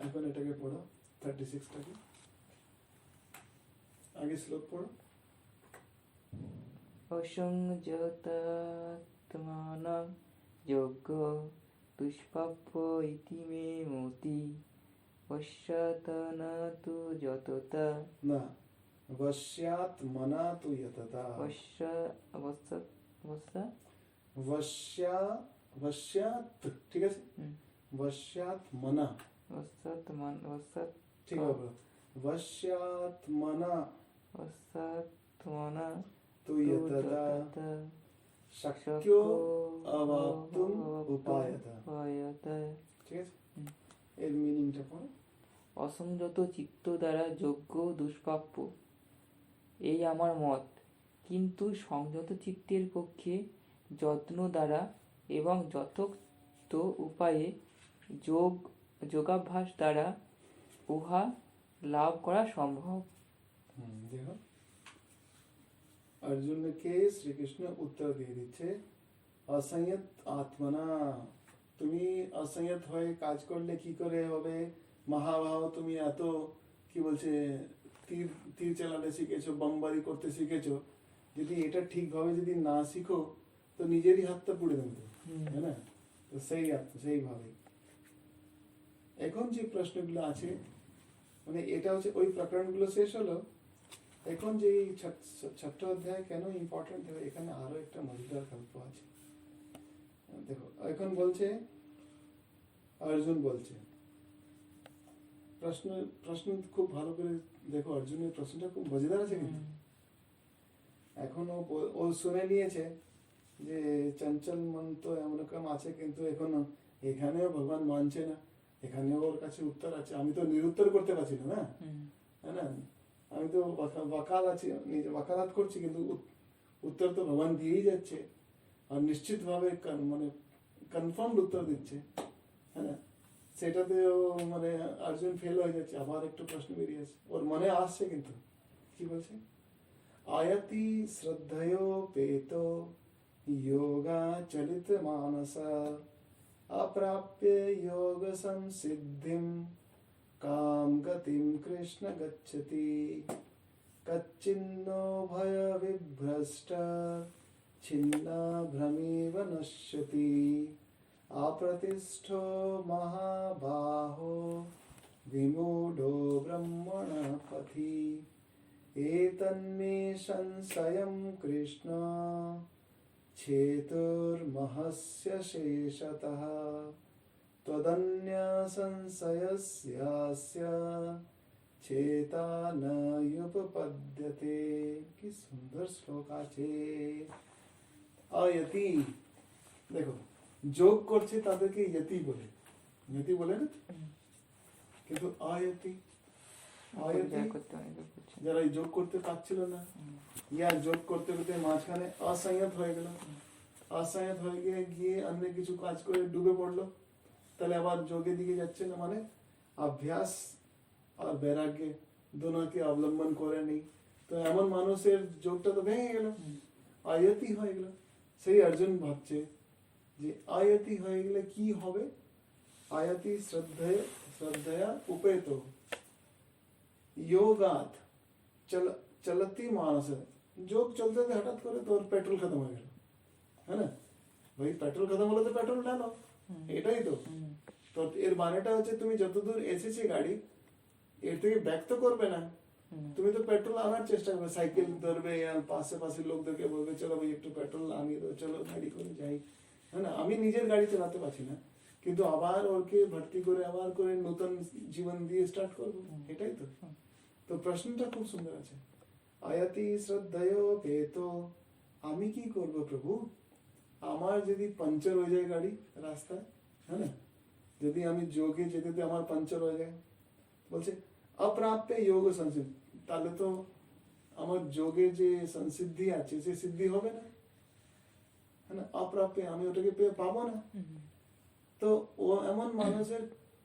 এখন এটাকে পড়ো 36টাকে, আগে শ্লোক পড়ো। অসংযতাত্মনা যোগ্য দুষ্প্রাপ্য ইতি মে মতি পশ্চাৎনা তু যততা। না, বশ্যাত্মনা তু ইয়ততা। বশ্যাৎ, ঠিক আছে, বশ্যাত্মনা, ঠিক হবে, বশ্যাত্মনা তু ইয়ততা শক্যো অবাপ্তুম উপায়তা। ঠিক আছে, এর মিনিংটা পড়ো। অসংযত চিত্ত দ্বারা যোগ্য দুষ্প্রাপ্য, এই আমার মত, কিন্তু সংযত চিত্তের পক্ষে যত্ন দ্বারা এবং যথোক্ত উপায়ে যোগাভ্যাস দ্বারা উহা লাভ করা সম্ভব। দেখো অর্জুনকে শ্রীকৃষ্ণ উত্তর দিয়ে দিচ্ছে, অসংযত আত্মনা, তুমি অসংযত হয়ে কাজ করলে কি করে হবে? মহাভাব, তুমি এত কি বলছে তীর তীর চালাতে শিখেছো, বমবারি করতে শিখেছো, যদি এটা ঠিকভাবে যদি না শিখো তো নিজেরই হাতটা পুড়ে দেবে, তাই না? তো সেইভাবে এখন যে প্রশ্নগুলো আছে, মানে এটা হচ্ছে ওই প্রকরণগুলো শেষ হলো। এখন যে ষষ্ঠ অধ্যায় কেন ইম্পর্টেন্ট, এখানে আরো একটা মজাদার গল্প আছে। দেখো এখন বলছে, অর্জুন বলছে, প্রশ্ন খুব ভালো করে দেখো, অর্জুনের প্রশ্নটা খুব মজাদার আছে কিন্তু। এখন ও শুনে নিয়েছে যে চঞ্চল মন তো এমন রকম আছে, কিন্তু এখনো এখানেও ভগবান মানছে না, এখানেও ওর কাছে উত্তর আছে, আমি তো নিরুত্তর করতে পারছি না, তাই না? আমি তো ওয়াকালাত করছি, কিন্তু উত্তর তো ভগবান দিয়েই যাচ্ছে, আর নিশ্চিত ভাবে মানে কনফার্ম উত্তর দিচ্ছে, হ্যাঁ। সেটাতে ও মানে অর্জুন ফেল হয়ে যাচ্ছে, আবার একটু প্রশ্ন বেরিয়ে আসছে, ওর মনে আসছে, কিন্তু কি বলছে, আয়াতি শ্রদ্ধয়োপেত যোগা চলিত মানস अप्राप्य योग संसिद्धिं काम गतिं कृष्ण गच्छति कच्चिन्नो भय विभ्रष्ट छिन्ना भ्रमेव नश्यति अप्रतिष्ठो महाबाहो विमूढो ब्रह्मण पथि एतन्मे संशयं कृष्ण चेतुर्महस्य शेषतः त्वदन्य संशयस्यास्य चेता न युपपद्यते। কি সুন্দর শ্লোক আছে। আয়তি, দেখো যোগ করছে তাদেরকে ইয়তি বলে, ইয়তি বলে না, কিন্তু আয়তি যারা যোগ করতে পারছিল না, ইয়া যোগ করতে করতে মাঝখানে অসংযত হয়ে গেল, আশ্রয়াত হয়ে গিয়ে অন্য কিছু কাজ করে ডুবে পড়লো, তাহলে আবার যোগের দিকে যাচ্ছে না। মানে অভ্যাস আর বৈরাগ্য দুটোকে অবলম্বন করে নেই, তো এমন মানুষের যোগটা তো ভেঙে গেল, আয়তি হয়ে গেল। সেই অর্জুন ভাবছে যে আয়তি হয়ে গেলে কি হবে। আয়তি শ্রদ্ধয়া উपेतो योगात चलती मानस। যোগ চলতে হঠাৎ করে তোর পেট্রোল খতম হয়ে গেল, হ্যাঁ না ভাই, পেট্রোল খতম হলে তো পেট্রোল ঢালো, এটাই তো। তো এর মানেটা হচ্ছে তুমি যতদূর এসেছে গাড়ি, এর থেকে ব্যাক তো করবে না, তুমি তো পেট্রোল আনার চেষ্টা করবে, সাইকেল ধরবে, পাশে লোকদেরকে বলবে চলো ভাই একটু পেট্রোল আনিয়ে দাও, চলো গাড়ি করে যাই, হ্যাঁ না। আমি নিজের গাড়ি চালাতে পারছি না, কিন্তু আবার ওকে ভর্তি করে আবার করে নতুন জীবন দিয়ে স্টার্ট করবো, এটাই তো। তো প্রশ্নটা খুব সুন্দর আছে। আয়াতি শ্রদ্ধয় পেতো, আমি কি করব প্রভু, আমার যদি পাঞ্চার হয়ে যায় গাড়ি রাস্তায়, হ্যাঁ না, যদি আমি যোগে যেতে আমার পাঞ্চার হয়ে যায়, বলছে অপ্রাপ্য যোগ সংসিদ্ধি, তাহলে তো আমার যোগে যে সংসিদ্ধি আছে সে সিদ্ধি হবে না, হ্যাঁ না, অপ্রাপ্য, আমি ওটাকে পাবো না। তো ও এমন মানুষের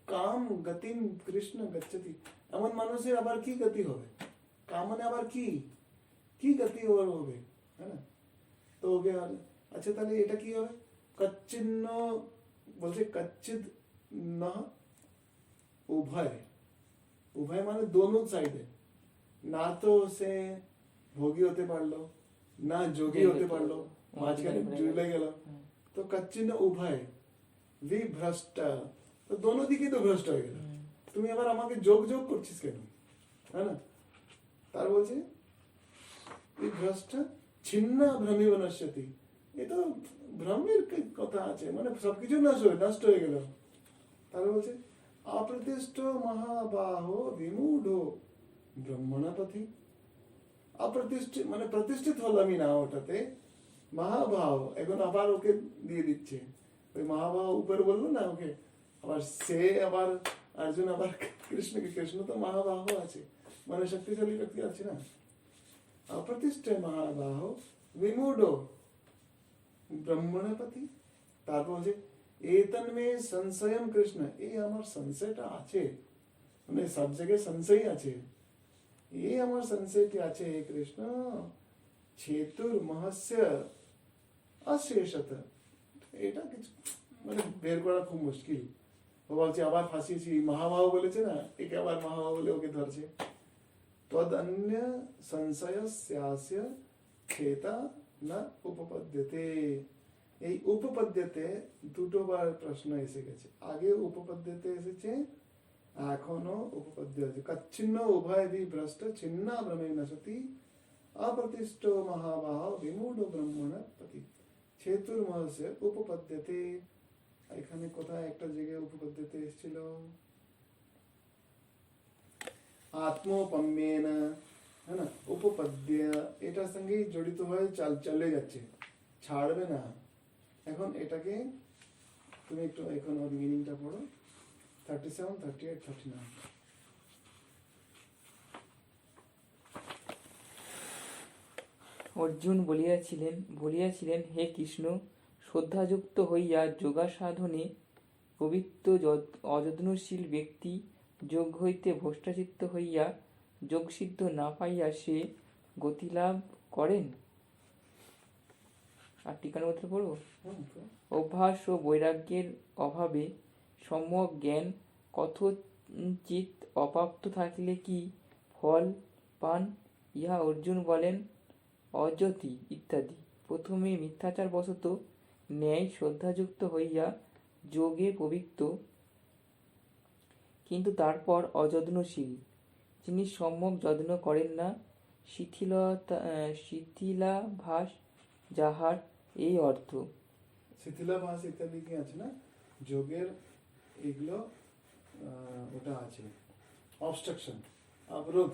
কাম গতিম কৃষ্ণ গচ্ছতি, এমন মানুষের আবার কি গতি হবে, কামনে আবার কি কি গতি ওর হবে, হ্যাঁ না। তো ওকে আচ্ছা তাহলে এটা কি হবে, কচ্ছিন্ন বলছে কচ্ছিদ না উভয়, উভয় মানে দোনো সাইডে, না তো সে ভোগী হতে পারলো না যোগী হতে পারলো, মাঝখানে ডুবে গেল। তো কচ্ছিন্ন উভয় বিভ্রষ্ট, তো দোনো দিকে তো ভ্রষ্ট হয়ে গেল, তুমি আবার আমাকে যোগ করছিস কেন, হ্যাঁ না। তার বলছে বিভ্রষ্ট ছিন্ন ভ্রমী বনস্যতি, এ তো ভ্রমের কথা আছে, মানে সবকিছু নষ্ট হয়ে গেল। তার বলছে অপ্রতিষ্ঠ মহাবাহ বিমূঢ় ব্রহ্মণ পথি, অপ্রতিষ্ঠিত মানে প্রতিষ্ঠিত হলামই না ওটাতে, মহাভাব এখন আবার ওকে দিয়ে দিচ্ছে, ওই মহাভাব উপরে বললো না ওকে, আবার সে আবার অর্জুন আবার কৃষ্ণকে, কৃষ্ণ তো মহাবাহ আছে, মানে শক্তিশালী ব্যক্তি আছে না। অপ্রতিষ্ঠ মহাবাহ বিমূঢ় ব্রহ্মণপতি, তারপর বলছে এতন্মে সংশয়ম কৃষ্ণ, এই আমার সংশয়টা আছে, মানে সব জায়গায় সংশয় আছে, এই আমার সংশয়টি আছে হে কৃষ্ণ, ছেতুর্মহস্য অশেষত, এটা কিছু মানে বের করা খুব মুশকিল। ও বলছে আবার ফাঁসিয়েছি, মহাভাব বলেছে না, একে আবার মহাভাব বলে ওকে ধরছে। তদন্য সংশয়স্যাস্য খেতা না উপপদ্যতে, এই উপপদ্যতে দুটোবার প্রশ্ন এসে গেছে, আগে উপপদ্যতে এসেছে, এখনো উপপদ্য আছে। কচ্ছিন্ন উভয় বিভ্রষ্ট ছিন্ন ভ্রমেণ সতি, অপ্রতিষ্ঠ মহাবাহ বিমূঢ় ব্রহ্মণ পতি, ছেতুর্মহস্য উপপদ্যতে। এখানে কোথায় একটা জায়গায় উপপদ্যতে এসেছিল, আত্মোপম্যেন, হ্যাঁ না, উপপদ্য এটার সঙ্গে জড়িত হয়ে চলে যাচ্ছে, ছাড়বে না। এখন এটাকে তুমি একটু এখন ওর মিনিংটা পড়ো, 37, 38, 39। অর্জুন বলিয়াছিলেন হে কৃষ্ণ, শ্রদ্ধাযুক্ত হইয়া যোগাসাধনে পবিত্র অযত্নশীল ব্যক্তি যোগ হইতে ভ্রষ্টচিত্ত হইয়া যোগসিদ্ধ না পাইয়া সে গতিলাভ করেন। আর টিকার মধ্যে পড়বো, অভ্যাস ও বৈরাগ্যের অভাবে সম্যক জ্ঞান কথঞ্চিৎ অপ্রাপ্ত থাকিলে কি ফল পান, ইহা অর্জুন বলেন অযতি ইত্যাদি। প্রথমে মিথ্যাচার বশত ন্যায় শ্রদ্ধাযুক্ত হইয়া যোগে পবিত্র, কিন্তু তারপর অযত্নশীল, যিনি সম্যক যত্ন করেন না, শিথিলাভাস যাহার, এই অর্থ। শিথিলাভাস ইত্যাদি কি আছে না, যোগের এগুলো ওটা আছে, অবস্ট্রাকশন, অবরোধ,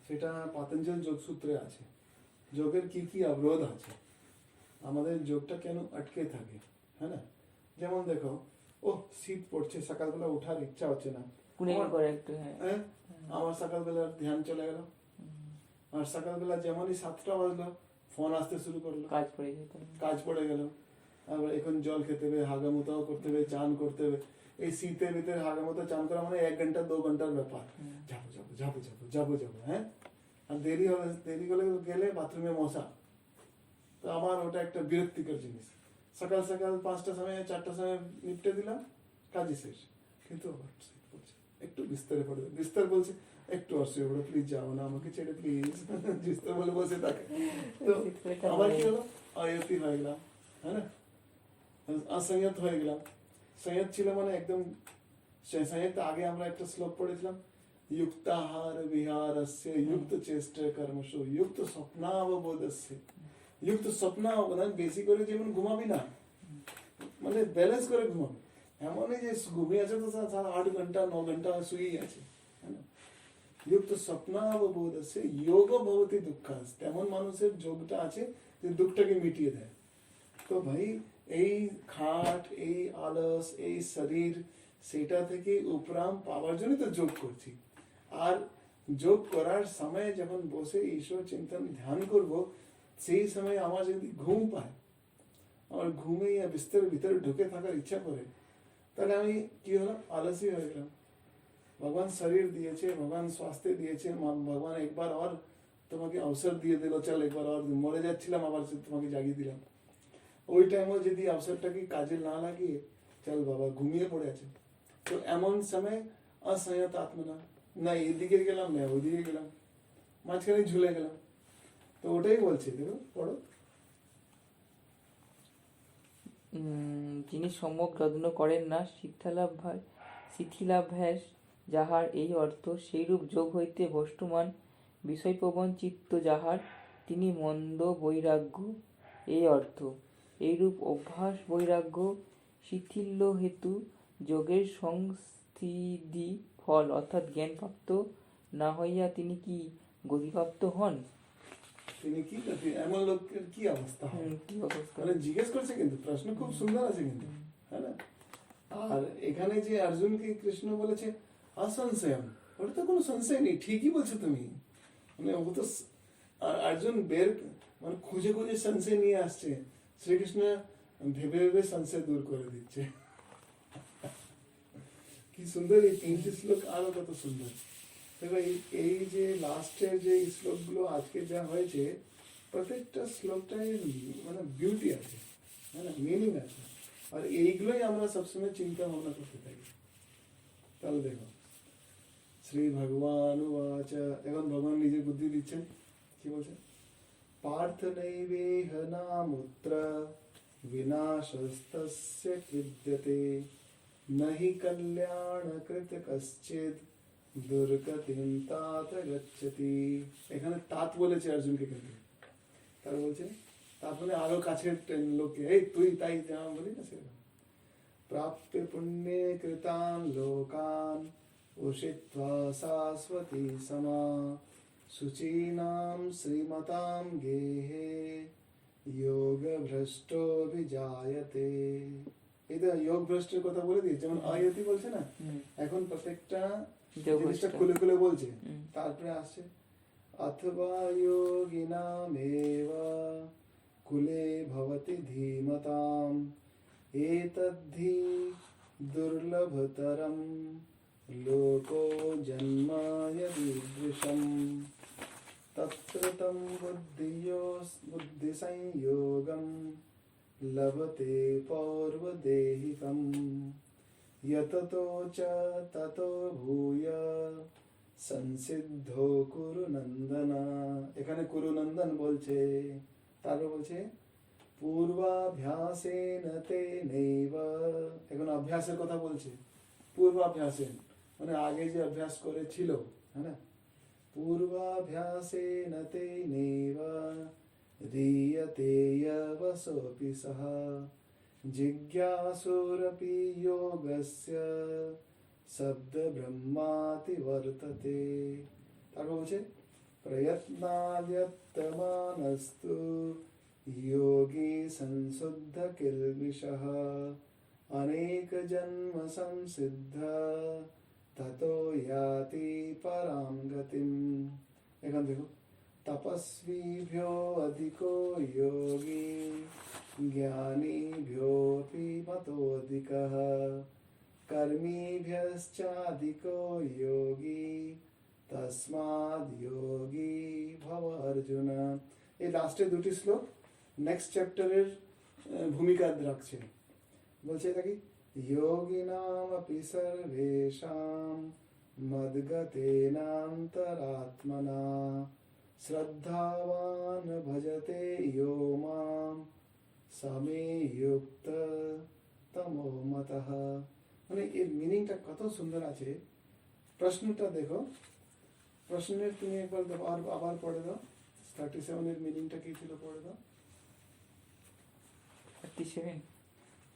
সেটা পতঞ্জল যোগ সূত্রে আছে। যোগের কি কি অবরোধ আছে, আমাদের যোগটা কেন আটকে থাকে, হ্যাঁ না। যেমন দেখো, ও শীত পড়ছে, সকালবেলা উঠার ইচ্ছা হচ্ছে না, আমার সকালবেলা ধ্যান চলে গেল, আর সকালবেলা যেমনই 7টা বাজলো ফোন আসতে শুরু করলো, কাজ পড়ে গেল, আবার এখন জল খেতে হবে, হাগামুতাও করতে হবে, চান করতে হবে। এই শীতের ভিতরে হাগামুতা চান করা মানে 1 ঘন্টা 2 ঘন্টার ব্যাপার। যাবো, হ্যাঁ। আর দেরি হলে গেলে বাথরুমে মশা। তো আমার ওটা একটা বিরক্তিকর জিনিস। সকাল সকাল 5টার সময় 4টার সময় নিপটে দিলাম, কাজই শেষ। কিন্তু আবার বলছে একটু বিস্তারে পড়ে, বিস্তার বলছে একটু অসুবিধা পড়ে, প্লিজ যাও না, আমাকে ছেড়ে প্লিজ, বিস্তার বলে বসে থাকে। তো আমার কি হলো, আয়তি হয়ে গেলাম, হ্যাঁ না, অসংযত হয়ে গেলাম। সংযত ছিল মানে একদম সংযত। আগে আমরা একটা শ্লোক পড়েছিলাম, युक्ताहार विहारस्य युक्त चेष्टा कर्मसु युक्त स्वप्नावबोधस्य। युक्त স্বপ্নাববোধ বেশি করে যেমন ঘুমাবি না, মানে ব্যালেন্স করে ঘুমাবি। এমন এই যে ঘুমিয়ে আছে তো 8 ঘন্টা 9 ঘন্টা শুয়েই আছে, হ্যাঁ না। युक्त স্বপ্নাববোধस्य যোগ ভবতি দুঃখাস। তেমন মানুষের যোগটা আছে যে দুঃখটাকে মিটিয়ে দেয়। তো ভাই এই খাট, এই আলস, এই শরীর, সেটা থেকে উপরাম পাওয়ার জন্য তো যোগ করছি। আর যোগ করার সময় যখন বসে ঈশ্বর চিন্তন ধ্যান করব, সেই সময় আমার যদি ঘুম পায়, আমার ঘুমে বিস্তরের ভিতরে ঢুকে থাকার ইচ্ছা করে, তাহলে আমি কি হলাম, আলসী হয়ে গেলাম। ভগবান শরীর দিয়েছে, ভগবান স্বাস্থ্য দিয়েছে, ভগবান একবার আর তোমাকে অবসর দিয়ে দিল, চল একবার আর, মরে যাচ্ছিলাম আবার তোমাকে জাগিয়ে দিলাম। ওই টাইমে যদি অবসরটাকে কাজে না লাগিয়ে চল বাবা ঘুমিয়ে পড়ে আছে, তো এমন সময় অসংযত আত্মনা, না এদিকে গেলাম না ওইদিকে গেলাম, মাঝখানে ঝুলে গেলাম। তো ওটাই বলছি, দেখো পড়ো। যিনি সম্যক যত্ন করেন না, শিথিলাভ্যাস যাহার এই অর্থ, সেইরূপ যোগ হইতে ভ্রষ্টমান বিষয়প্রবণ চিত্ত যাহার, তিনি মন্দ বৈরাগ্য এই অর্থ। এইরূপ অভ্যাস বৈরাগ্য শিথিল্য হেতু যোগের সংস্থিতি ফল অর্থাৎ জ্ঞানপ্রাপ্ত না হইয়া তিনি কি গতিপ্রাপ্ত হন? তিনি কি এমন লোকের কি অবস্থা হয়, কি অবস্থা? মানে জিজ্ঞেস করছে, কিন্তু প্রশ্ন খুব সুন্দর আছে কিন্তু, হ্যাঁ না। আর এখানে যে অর্জুনকে কৃষ্ণ বলেছে অসংশয়ম, ওটা তো কোনো সংশয় নেই, ঠিকই বলছো তুমি। মানে ও তো অর্জুন মানে খুঁজে খুঁজে সংশয় নিয়ে আসছে, শ্রীকৃষ্ণ ভেবে ভেবে সংশয় দূর করে দিচ্ছে। কি সুন্দর এই 3টে শ্লোক, আরো কত সুন্দর। দেখো এই যে লাস্টের যে শ্লোকগুলো আজকে যা হয়েছে, প্রত্যেকটা শ্লোকটাই মানে বিউটি আছে, হ্যাঁ না, মিনিং আছে। আর এইগুলোই আমরা সবসময় চিন্তা ভাবনা করতে থাকি। তাহলে দেখো, শ্রী ভগবান উবাচ, এখন ভগবান নিজের বুদ্ধি দিচ্ছেন, কি বলছেন, পার্থ নৈবেহ নামুত্র বিনাশস্তস্য কৃদ্যতে नहि কল্যাণকৃত কশ্চিৎ দুর্গতিম তাত গচ্ছতি। এখানে তাত বলেছে অর্জুনকে, কিন্তু তার বলছে তাত মানে আরো কাছের লোককে, এই তুই তাই যা বলি না সেরকম। প্রাপ্য পুণ্যে কৃতান লোকান উষিত্বা শাশ্বতী সমা শুচীনাম শ্রীমতাম গেহে যোগ ভ্রষ্টভিজায়তে। এই তো যোগ ভ্রষ্টের কথা বলে দিয়েছে, যেমন আয়তি বলছে না, এখন প্রত্যেকটা জিনিসটা খুলে খুলে বলছে। তারপরে আসছে অথবা যোগিনামেব কুলে ভবতি ধীমতাম এতদ্ধি দুর্লভতরম লোকো জন্মায়দৃশম তত্র তম বুদ্ধি সংযোগম লভতে পৌর্বদেহিকম यततो च ततो भूय संसिद्धो कुरु नंदन। এখানে কুরু নন্দন বলছে, তারপর বলছে পূর্বাভ্যাসেন তেনৈব। এখন অভ্যাসের কথা বলছে, পূর্বাভ্যাসেন মানে আগে যে অভ্যাস করেছিল, হ্যাঁ না, পূর্বাভ্যাসেন তেনৈব রিয়তে यवसोऽपि सः जिज्ञासुरपि योगस्य शब्द ब्रह्माति वर्तते। তারপর বলছে প্রয়ত্নাদ্যতমানস্তু योगी संशुद्ध किल्बिषः अनेक जन्म संसिद्ध ततो याति परां गतिम्। এখান দেখো তপস্বীভ্यो अधिको योगी ज्ञानिभ्योऽपि मतोऽधिकः कर्मिभ्यश्चाधिको योगी तस्माद् योगी भव अर्जुन। এই লাস্টের দুটি শ্লোক নেক্সট চ্যাপ্টারের ভূমিকা রাখছে। বলছে এটা কি, যোগিনামপি সর্বেষাং মদ্গতেনান্তরাত্মনা শ্রদ্ধাবান ভজতে ইয়ো মাম সমে যুক্ত তমো মতঃ। মানে এর মিনিংটা কত সুন্দর আছে। প্রশ্নটা দেখো, প্রশ্নের তুমি একবার দেখো, আর আবার পড়ে দাও। 37 এর মিনিংটা কি ছিল পড়ে দাও। 37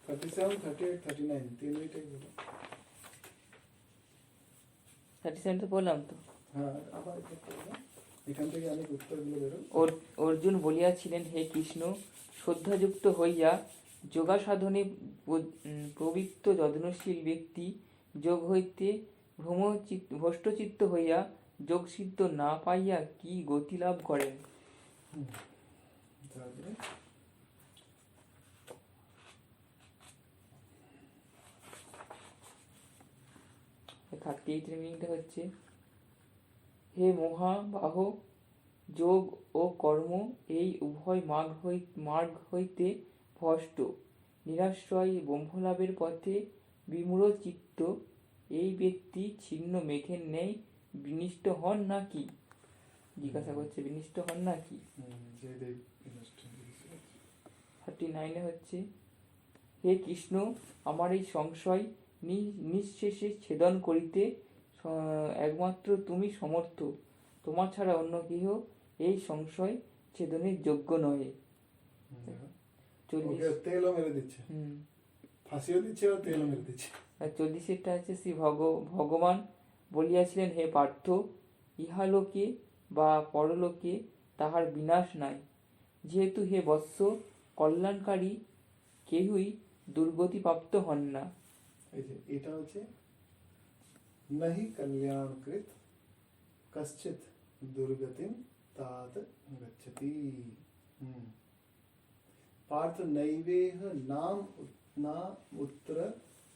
37, 38, 39 তিন মিনিটেই বলো। 37 তো বললাম তো। হ্যাঁ, আবার একবার পড়ে দাও। এখান থেকে অনেক উত্তরগুলো বেরো। অর্জুন বলিয়াছিলেন, হে কৃষ্ণ, শ্রদ্ধাযুক্ত হইয়া যোগা সাধনে প্রবৃত্ত যত্নশীল ব্যক্তি যোগ হইতে ভ্রষ্টচিত্ত হইয়া যোগসিদ্ধ না পাইয়া কি গতি লাভ করেন? তারপরে 38 এর মিনিংটা হচ্ছে, হে মহাবাহ, যোগ ও কর্ম এই উভয় মার্গ হইতে ভ্রষ্ট নিরাশ্রয় ব্রহ্মলাভের পথে বিমূঢ় চিত্ত এই ব্যক্তি ছিন্ন মেঘের ন্যায় বিনিষ্ট হন নাকি? জিজ্ঞাসা করছে, বিনিষ্ট হন নাকি? 39 হচ্ছে, হে কৃষ্ণ, আমার এই সংশয় নিঃশেষে ছেদন করিতে একমাত্র তুমি সমর্থ। তোমার ছাড়া অন্য কেহ এই সংশয় ছেদনের যোগ্য নয়। 40 মেরে দিচ্ছে, ফাঁসিও দিচ্ছে আর তেলও মেরে দিচ্ছে। 40 আছে, শ্রী ভগবান বলিয়াছিলেন, হে পার্থ, ইহালোকে বা পরলোকে তাহার বিনাশ নাই। যেহেতু হে বৎস, কল্যাণকারী কেহই দুর্গতি প্রাপ্ত হন না। এই যে এটা হচ্ছে নাহি কল্যাণকৃত কশ্চিৎ দুর্গতিম তাত গচ্ছতি। পার্থ নৈবেহ নাম না উত্তর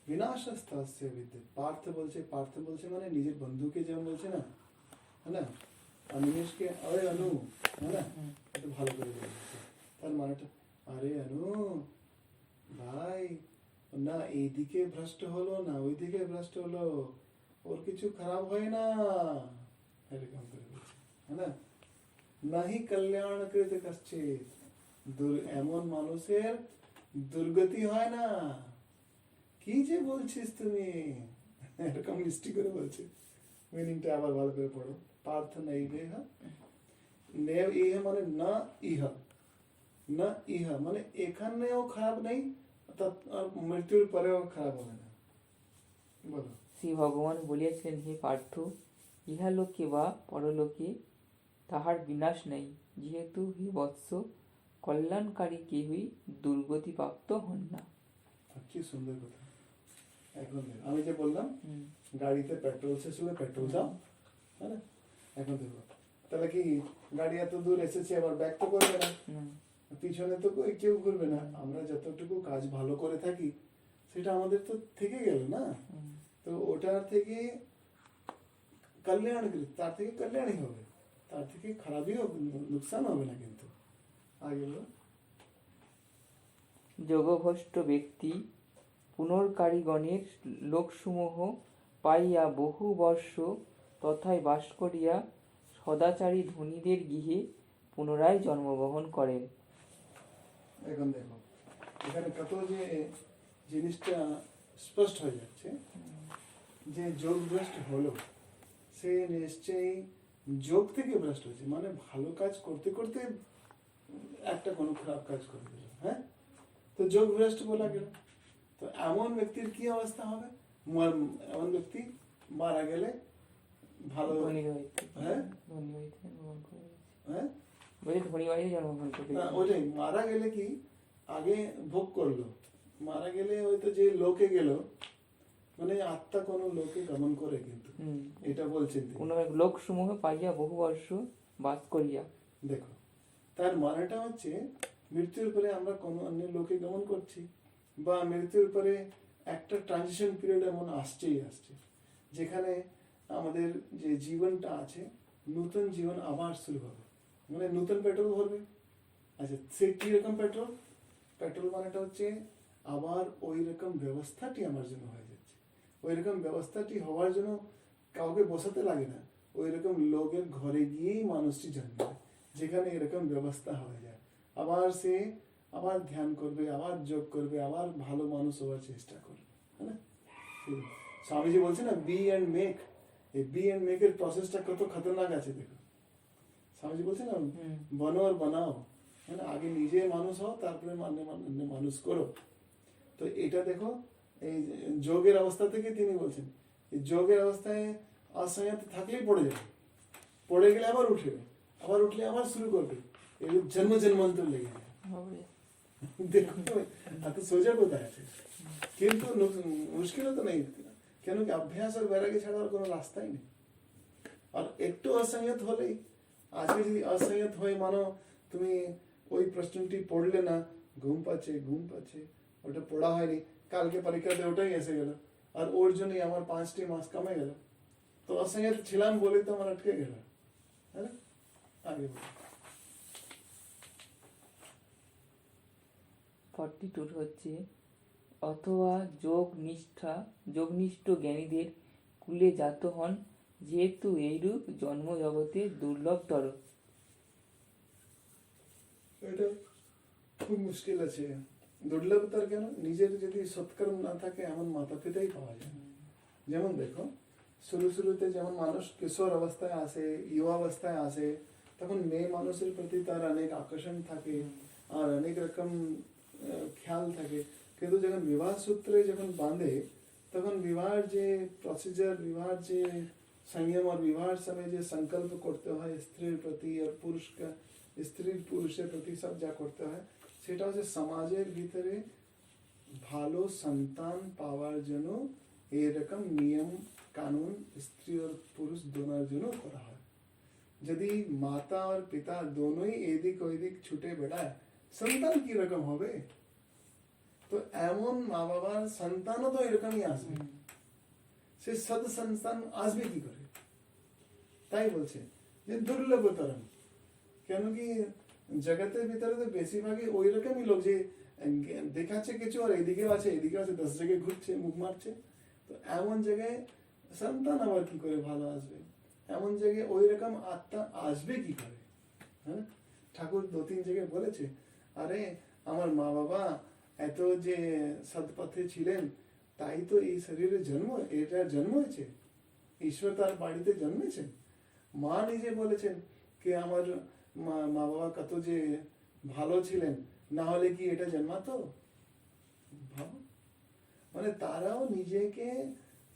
বিনাশস্থাস্য বিদ্যে। পার্থ বলছে মানে নিজের বন্ধুকে যেমন বলছে না, है ना, অনিমেষকে আরে অনু, है ना, এটা ভালো করে বলছে। তার মানেটা, আরে অনু ভাই, না এইদিকে ভ্রষ্ট হলো না ওইদিকে ভ্রষ্ট হলো, ওর কিছু খারাপ হয় না, এরকম করে বলছে, है ना। নাহি কল্যাণকৃত কশ্চিৎ, এমন মানুষের দুর্গতি হয় না। কি যে বলছিস তুমি, এরকম মিষ্টি করে বলছে। মিনিংটা আবার ভালো করে পড়ো। পার্থ নৈবেহ, নেব ইহ মানে না ইহা, না ইহা মানে এখানেও খারাপ নেই, মৃত্যুর পরেও খারাপ হবে না। বলো। শ্রী ভগবান বলিয়াছিলেন, হে পার্থ, ইহালোকে বা পরলোকে তাহার বিনাশ নেই। যেহেতু হে বৎস, কল্যাণকারী কেহই দুর্গতি প্রাপ্ত হন না। কি সুন্দর কথা। এখন আমি যে বললাম গাড়িতে পেট্রোল শেষ হলে পেট্রোল দাও, হ্যাঁ না। এখন দেখো তাহলে কি গাড়ি এত দূর এসেছে, আবার ব্যাক তো করবে না, পিছনে তো কেউ করবে না। আমরা যতটুকু কাজ ভালো করে থাকি সেটা আমাদের তো থেকে গেল না, তো ওটার থেকে কল্যাণ, তার থেকে কল্যাণই হবে, তার থেকে খারাপই নুকসান হবে না। কিন্তু আগে বলো। যোগভ্রষ্ট ব্যক্তি পুনর্কারীগণের লোকসমূহ পাইয়া বহু বর্ষ তথায় বাস করিয়া সদাচারী ধনীদের গৃহে পুনরায় জন্মগ্রহণ করেন। এখন দেখো এখানে কত যে জিনিসটা স্পষ্ট হয়ে যাচ্ছে, যে যোগ ভ্রষ্ট হলো সে নিশ্চয়ই যোগ থেকে ভ্রষ্ট হয়েছে, মানে ভালো কাজ করতে করতে একটা কোনো খারাপ কাজ করে দিল, হ্যাঁ, তো যোগ ভ্রষ্ট বলা গেল। তো এমন ব্যক্তির কি অবস্থা হবে? এমন ব্যক্তি মারা গেলে ভালো, হ্যাঁ হ্যাঁ ওটাই, মারা গেলে কি আগে ভোগ করলো, মারা গেলে হয়তো যে লোকে গেল, মানে আত্মা কোনো লোকে গমন করে, কিন্তু এটা বলছেন লোক সমূহ পাইয়া বহু বর্ষ বাস করিয়া। দেখো তার মানেটা হচ্ছে মৃত্যুর পরে আমরা কোনো অন্য লোকে গমন করছি, বা মৃত্যুর পরে একটা ট্রানজিশন পিরিয়ড এমন আসছেই আসছে, যেখানে আমাদের যে জীবনটা আছে, নতুন জীবন আবার শুরু হবে, মানে নতুন পেট্রোল ভরবে। আচ্ছা, সে কিরকম পেট্রোল? পেট্রোল মানেটা হচ্ছে আবার ওই রকম ব্যবস্থাটি আমার জন্য হয়ে যাচ্ছে। ওই রকম ব্যবস্থাটি হওয়ার জন্য কাউকে বসাতে লাগে না, ওই রকম লোকের ঘরে গিয়েই মানুষটি জন্মায়, যেখানে এরকম ব্যবস্থা হয়ে যায়। আবার সে আবার ধ্যান করবে, আবার যোগ করবে, আবার ভালো মানুষ হওয়ার চেষ্টা করবে, है ना? স্বামীজি বলছে না, বি অ্যান্ড মেক। এই বি অ্যান্ড মেকের প্রসেসটা কত খতরনাক আছে দেখো। স্বামীজি বলছে না, বনো আর বানাও, মানে আগে নিজে মানুষ হও, তারপরে মানুষ করো। তো এটা দেখো, এই যোগের অবস্থা থেকে তিনি বলছেন, এই যোগের অবস্থায় অসংযত থাকলেই পড়ে যাবে, পড়ে গেলে আবার উঠবে, আবার উঠলে আবার শুরু করবে, এই জন্ম জন্মান্তর লেগে যাবে। দেখো এত সোজা কোথায় আছে, কিন্তু মুশকিলও তো নেই, কেন কি অভ্যাস আর বৈরাগ্য ছাড়া আর কোনো রাস্তাই নেই। আর একটু অসংযত হলেই, আজকে যদি অসংযত হয়ে মানো তুমি ওই প্রশ্নটি পড়লে না, ঘুম পাচ্ছে, ওটা পড়া হয়নি, কালকে পরীক্ষা দিয়ে ওটাই এসে গেল, আর ওর জন্যই আমার 5টি মাস কমে গেল, তো অসংযত ছিলাম বলে তো আমার আটকে গেল, হ্যাঁ। আগে 42 হচ্ছে, অথবা যোগনিষ্ঠ জ্ঞানীদের কুলে জাত হন, যেহেতু এইরূপ জন্ম জগতে দুর্লভতর। এটা খুব মুশকিল আছে। দুর্লভতার কেন? নিজের যদি সৎকর্ম না থাকে এমন মাতা পিতাই পাওয়া যায়। যেমন দেখো, শুরুতে যেমন মানুষ কিশোর অবস্থায় আসে, युवा অবস্থায় আসে, তখন মেয়ে মানুষের প্রতি তার অনেক আকর্ষণ থাকে আর অনেক রকম খেয়াল থাকে, কিন্তু যখন বিবাহ সূত্রে যখন বাঁধে, তখন বিবাহের যে প্রসিজার, বিবাহের যে संयम और विवाह समय जो संकल्प करते हैं स्त्री प्रति और स्त्री पुरुषের প্রতি সব যা করতে হয়, সেটা হচ্ছে সমাজের ভিতরে ভালো সন্তান পাওয়ার জন্য এরকম নিয়ম কানুন স্ত্রী और পুরুষ দোনোর জন্য করা হয়। যদি মাতা और পিতা দোনোই এদিক ওইদিক ছুটে বেড়ায়, সন্তান কি রকম হবে? তো এমন মা বাবার সন্তানও তো এরকমই আসবে, সে সদ সন্তান আসবে কি করে? তাই বলছে যে দুর্লভতরম, কেন কি জগতের ভিতরে তো বেশিরভাগই ওই রকমই লোক যে দেখাচ্ছে কিছু আর এদিকেও আছে 10 জায়গায় ঘুরছে, মুখ মারছে। তো এমন জায়গায় সন্তান আবার কি করে ভালো আসবে? এমন জায়গায় ওই রকম আত্মা আসবে কি করে? হ্যাঁ, ঠাকুর 2-3 জায়গায় বলেছে, আরে আমার মা বাবা এত যে সৎপথে ছিলেন, তাই তো এই শরীরে এটা জন্ম হয়েছে, ঈশ্বর তার বাড়িতে জন্মেছেন। মা নিজে বলেছেন কি আমার মা বাবা কত যে ভালো ছিলেন, না হলে কি এটা জন্মাতো? ভাবো, মানে তারাও নিজেকে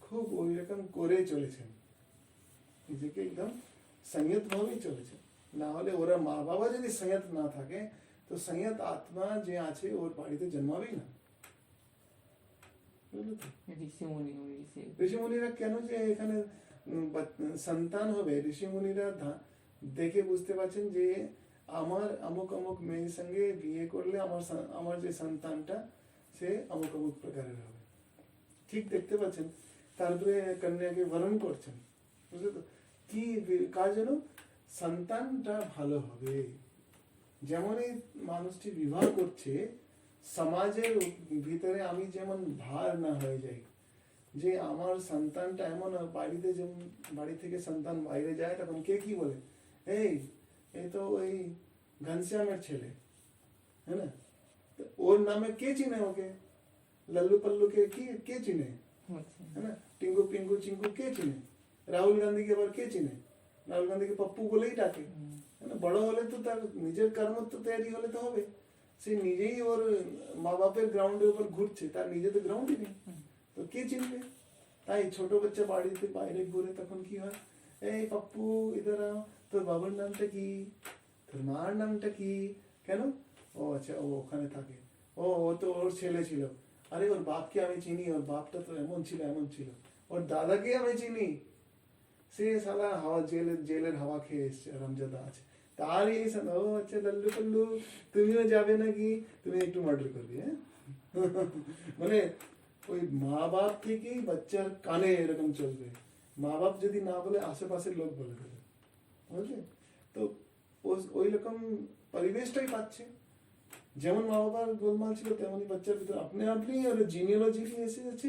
খুব ওই রকম করে চলেছেন, নিজেকে একদম সংযত ভাবেই চলেছে। না হলে ওরা মা বাবা যদি সংযত না থাকে, তো সংযত আত্মা যে আছে ওর বাড়িতে জন্মাবেই না। ঋষিমুনিরা কেন যে এখানে সন্তান হবে, ঋষিমুনিরা দেখে বুঝতে পারছেন যে আমার অমুক অমুক মেয়ের সঙ্গে বিয়ে করলে আমার যে সন্তানটা সে অমুক অমুক প্রকারের হবে, ঠিক দেখতে পাচ্ছেন। তারপরে কন্যাকে বরণ করছেন, বুঝলে তো, কি কার জন্য? সন্তানটা ভালো হবে। যেমনই মানুষটি বিবাহ করছে, সমাজের ভিতরে আমি যেমন ভার না হয়ে যাই, যে আমার সন্তানটা এমন বাড়িতে, যেমন বাড়ি থেকে সন্তান বাইরে যায়, তখন কে কি বলে, এই তো ওই ঘনশ্যামের ছেলে, है ना? ওর নামে কে চিনে ওকে? लल्लू पल्लू के चिने, है ना? टिंगू पिंगू चिंगू के चिने? राहुल गांधी के बार के चिने? राहुल गांधी के पप्पू বলেই ডাকে, है ना? বড় হলে তো তার নিজের কর্মত্ব তৈরি হলে তো হবে, সে নিজেই ওর মা বাপের গ্রাউন্ডের উপর ঘুরছে, তার নিজে তো গ্রাউন্ডই নেই, তো কে চিনবে? তাই ছোট বাচ্চা বাড়িতে বাইরে ঘুরে, তখন কি হয়, এই পাপ্পু ইধার আও, তোর বাবার নামটা কি, তোর মার নামটা কি? কেন? ও আচ্ছা, ও ওখানে থাকে, ও তো ওর ছেলে ছিল, আরে ওর বাপকে আমি চিনি, ওর বাপটা তো এমন ছিল, ওর দাদাকে আমি চিনি, সে শালা জেলের হাওয়া খেয়ে এসছে, আরামজাদা আছে, তার এই ও আচ্ছা লল্লু পল্লু তুমিও যাবে নাকি, তুমি একটু মার্ডার করবে, হ্যাঁ মানে ওই মা বাপ থেকেই বাচ্চার কানে এরকম চলবে, মা বাপ যদি না বলে আশেপাশের লোক বলে দেবে, বুঝলে? তো ওই রকম পরিবেশটাই পাচ্ছে, যেমন মা বাবার গোলমাল ছিল তেমনই বাচ্চার ভিতরে আপনি আপনি জিনিওলজি এসে যাচ্ছে,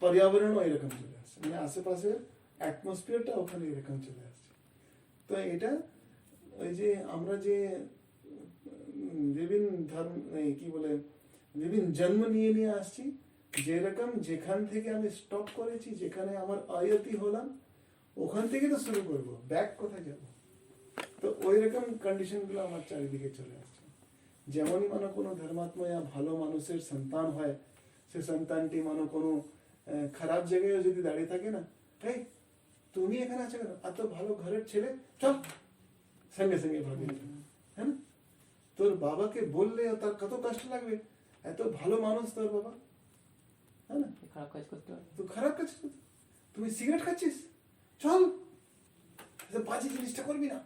পর্যাবরণও এরকম চলে আসছে, মানে আশেপাশের অ্যাটমসফিয়ারটা ওখানে এরকম চলে আসছে। তো এটা ওই যে আমরা যে বিভিন্ন ধর্ম কি বলে বিভিন্ন জন্ম নিয়ে নিয়ে আসছি, যেরকম যেখান থেকে আমি স্টপ করেছি, যেখানে আমার আয়তি হলাম ওখান থেকে তো শুরু করবো, ব্যাক কোথায় যাব? তো ওই রকম কন্ডিশন গুলো আমার চারিদিকে চলে আসছে। যেমনই মানে কোনো ধর্মাত্মা ভালো মানুষের সন্তান হয়, সে সন্তানটি মানে কোনো খারাপ জায়গায় যদি দাঁড়িয়ে থাকে না, এই তুমি এখানে আছো কেন, এত ভালো ঘরের ছেলে, চল, সঙ্গে সঙ্গে ভাগে, হ্যাঁ না? তোর বাবাকে বললে তার কত কষ্ট লাগবে, এত ভালো মানুষ তোর বাবা, হ্যাঁ না? খারাপ কাজ করতে হবে, তুই খারাপ কাজ করছিস, তুমি সিগারেট খাচ্ছিস, চল, বাজে জিনিসটা করবি না,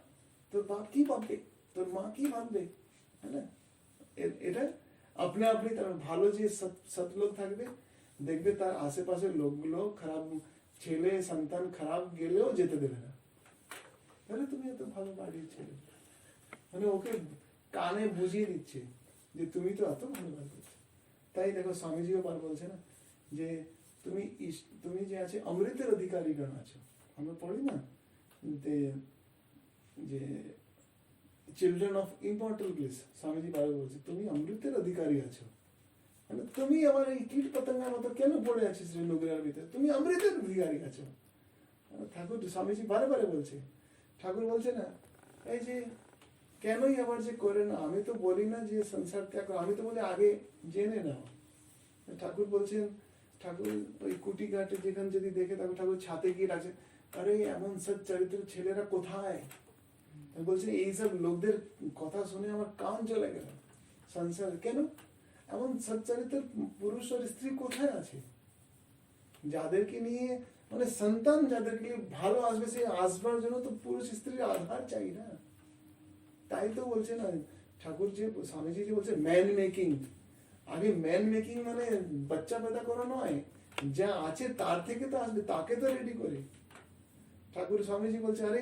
তোর বাপ কি ভাববে, তোর মা কি ভাববে, হ্যাঁ না? এটা আপনি আপনি তার ভালো যে সৎ লোক থাকবে, দেখবে তার আশেপাশের লোকগুলো খারাপ ছেলে সন্তান খারাপ গেলেও যেতে দেবে না, তাহলে তুমি এত ভালো বাড়ির ছেলে, মানে ওকে কানে বুঝিয়ে দিচ্ছে যে তুমি তো এত ভালো কাজ করছো। তাই দেখো স্বামীজিও বার বলছে না যে তুমি যে আছে অমৃতের অধিকারীগণ আছো, আমরা পড়ি না যে children of immortal bliss, Swamiji বারে বলছে তুমি অমৃতের অধিকারী আছো, মানে তুমি আমার এই কীট পতঙ্গের মতো কেন পড়ে আছিস রে নোংরার ভিতরে, তুমি অমৃতের অধিকারী আছো। ঠাকুর স্বামীজি বারে বারে বলছে, ঠাকুর বলছে না এই যে কেনই আবার যে করে না, আমি তো বলি না যে সংসার ত্যাগ করো, আমি তো বলি আগে জেনে নাও। ঠাকুর বলছেন, ঠাকুর ওই কুটি ঘাটে যেখানে যদি দেখে তারপর ঠাকুর ছাতে গিয়ে ডাকছে, আরে এমন সৎ চরিত্রের ছেলেরা কোথায়, বলছে এইসব লোকদের কথা শুনে আমার কান চলে গেল, সংসার কেন এমন সৎ চরিত্রের পুরুষ আর স্ত্রী কোথায় আছে, যাদেরকে নিয়ে মানে সন্তান যাদেরকে নিয়ে ভালো আসবে, সেই আসবার জন্য তো পুরুষ স্ত্রীর আধার চাই না। তাই তো বলছে না ঠাকুর যে স্বামীজি যে বলছে ম্যান মেকিং, আগে ম্যান মেকিং মানে বাচ্চা पैदा করা নয়, যা আছে তার থেকে তো আসবে, তাকে তো রেডি করে। ঠাকুর স্বামীজি বলছে আরে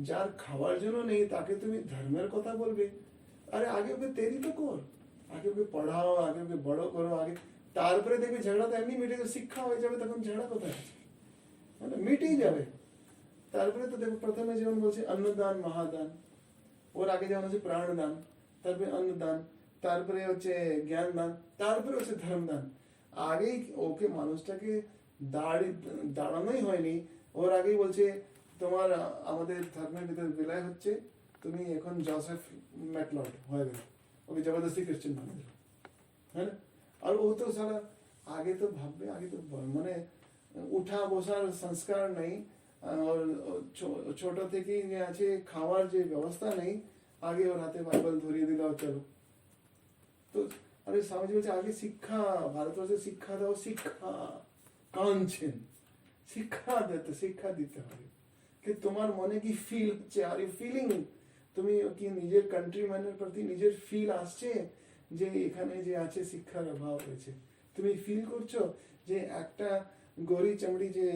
যার খাওয়ার জন্য নেই তাকে তুমি ধর্মের কথা বলবে, আরে আগে ওকে তৈরি তো কর, আগে ওকে পড়াও, আগে ওকে বড় করো, আগে তারপরে দেখবে ঝগড়া তো এমনি মিটে যাবে, শিক্ষা হয়ে যাবে, তখন ঝগড়া কোথায় আছে, মানে মিটেই যাবে। তারপরে তো দেখো প্রথমে যেমন বলছে অন্নদান মহাদান, ওর আগে যেমন হচ্ছে প্রাণদান, তারপরে অন্নদান, তারপরে হচ্ছে জ্ঞান দান, তারপরে হচ্ছে ধর্মদান। আগেই ওকে মানুষটাকে দাঁড়ানোই হয়নি, ওর আগেই বলছে তোমার আমাদের ধর্মের ভিতরে বিলয় হচ্ছে, তুমি এখন জোসেফ ম্যাকলড হয়ে গেল, ওকে জবরদস্তি খ্রিস্টান বানিয়ে দিল, হ্যাঁ না? আর ও তো সারা আগে তো ভাববে, আগে তো মানে উঠা বসার সংস্কার নেই, ছোট থেকেই যে আছে খাওয়ার যে ব্যবস্থা নেই, আগে ওর হাতে বাইবেল ধরিয়ে দিল চলো। তো আরে স্বামীজি বলছে আগে শিক্ষা, ভারতবর্ষে শিক্ষা দাও, শিক্ষা কাঁদছেন, শিক্ষা দিতে হবে কি তোমার মনে কি ফিল হচ্ছে, আর ইউ ফিলিং, তুমি কি নিজের কান্ট্রিম্যানের প্রতি নিজের ফিল আসছে যে এখানে যে আছে শিক্ষার অভাব হয়েছে, তুমি ফিল করছো যে একটা গড়ি চামড়ি যে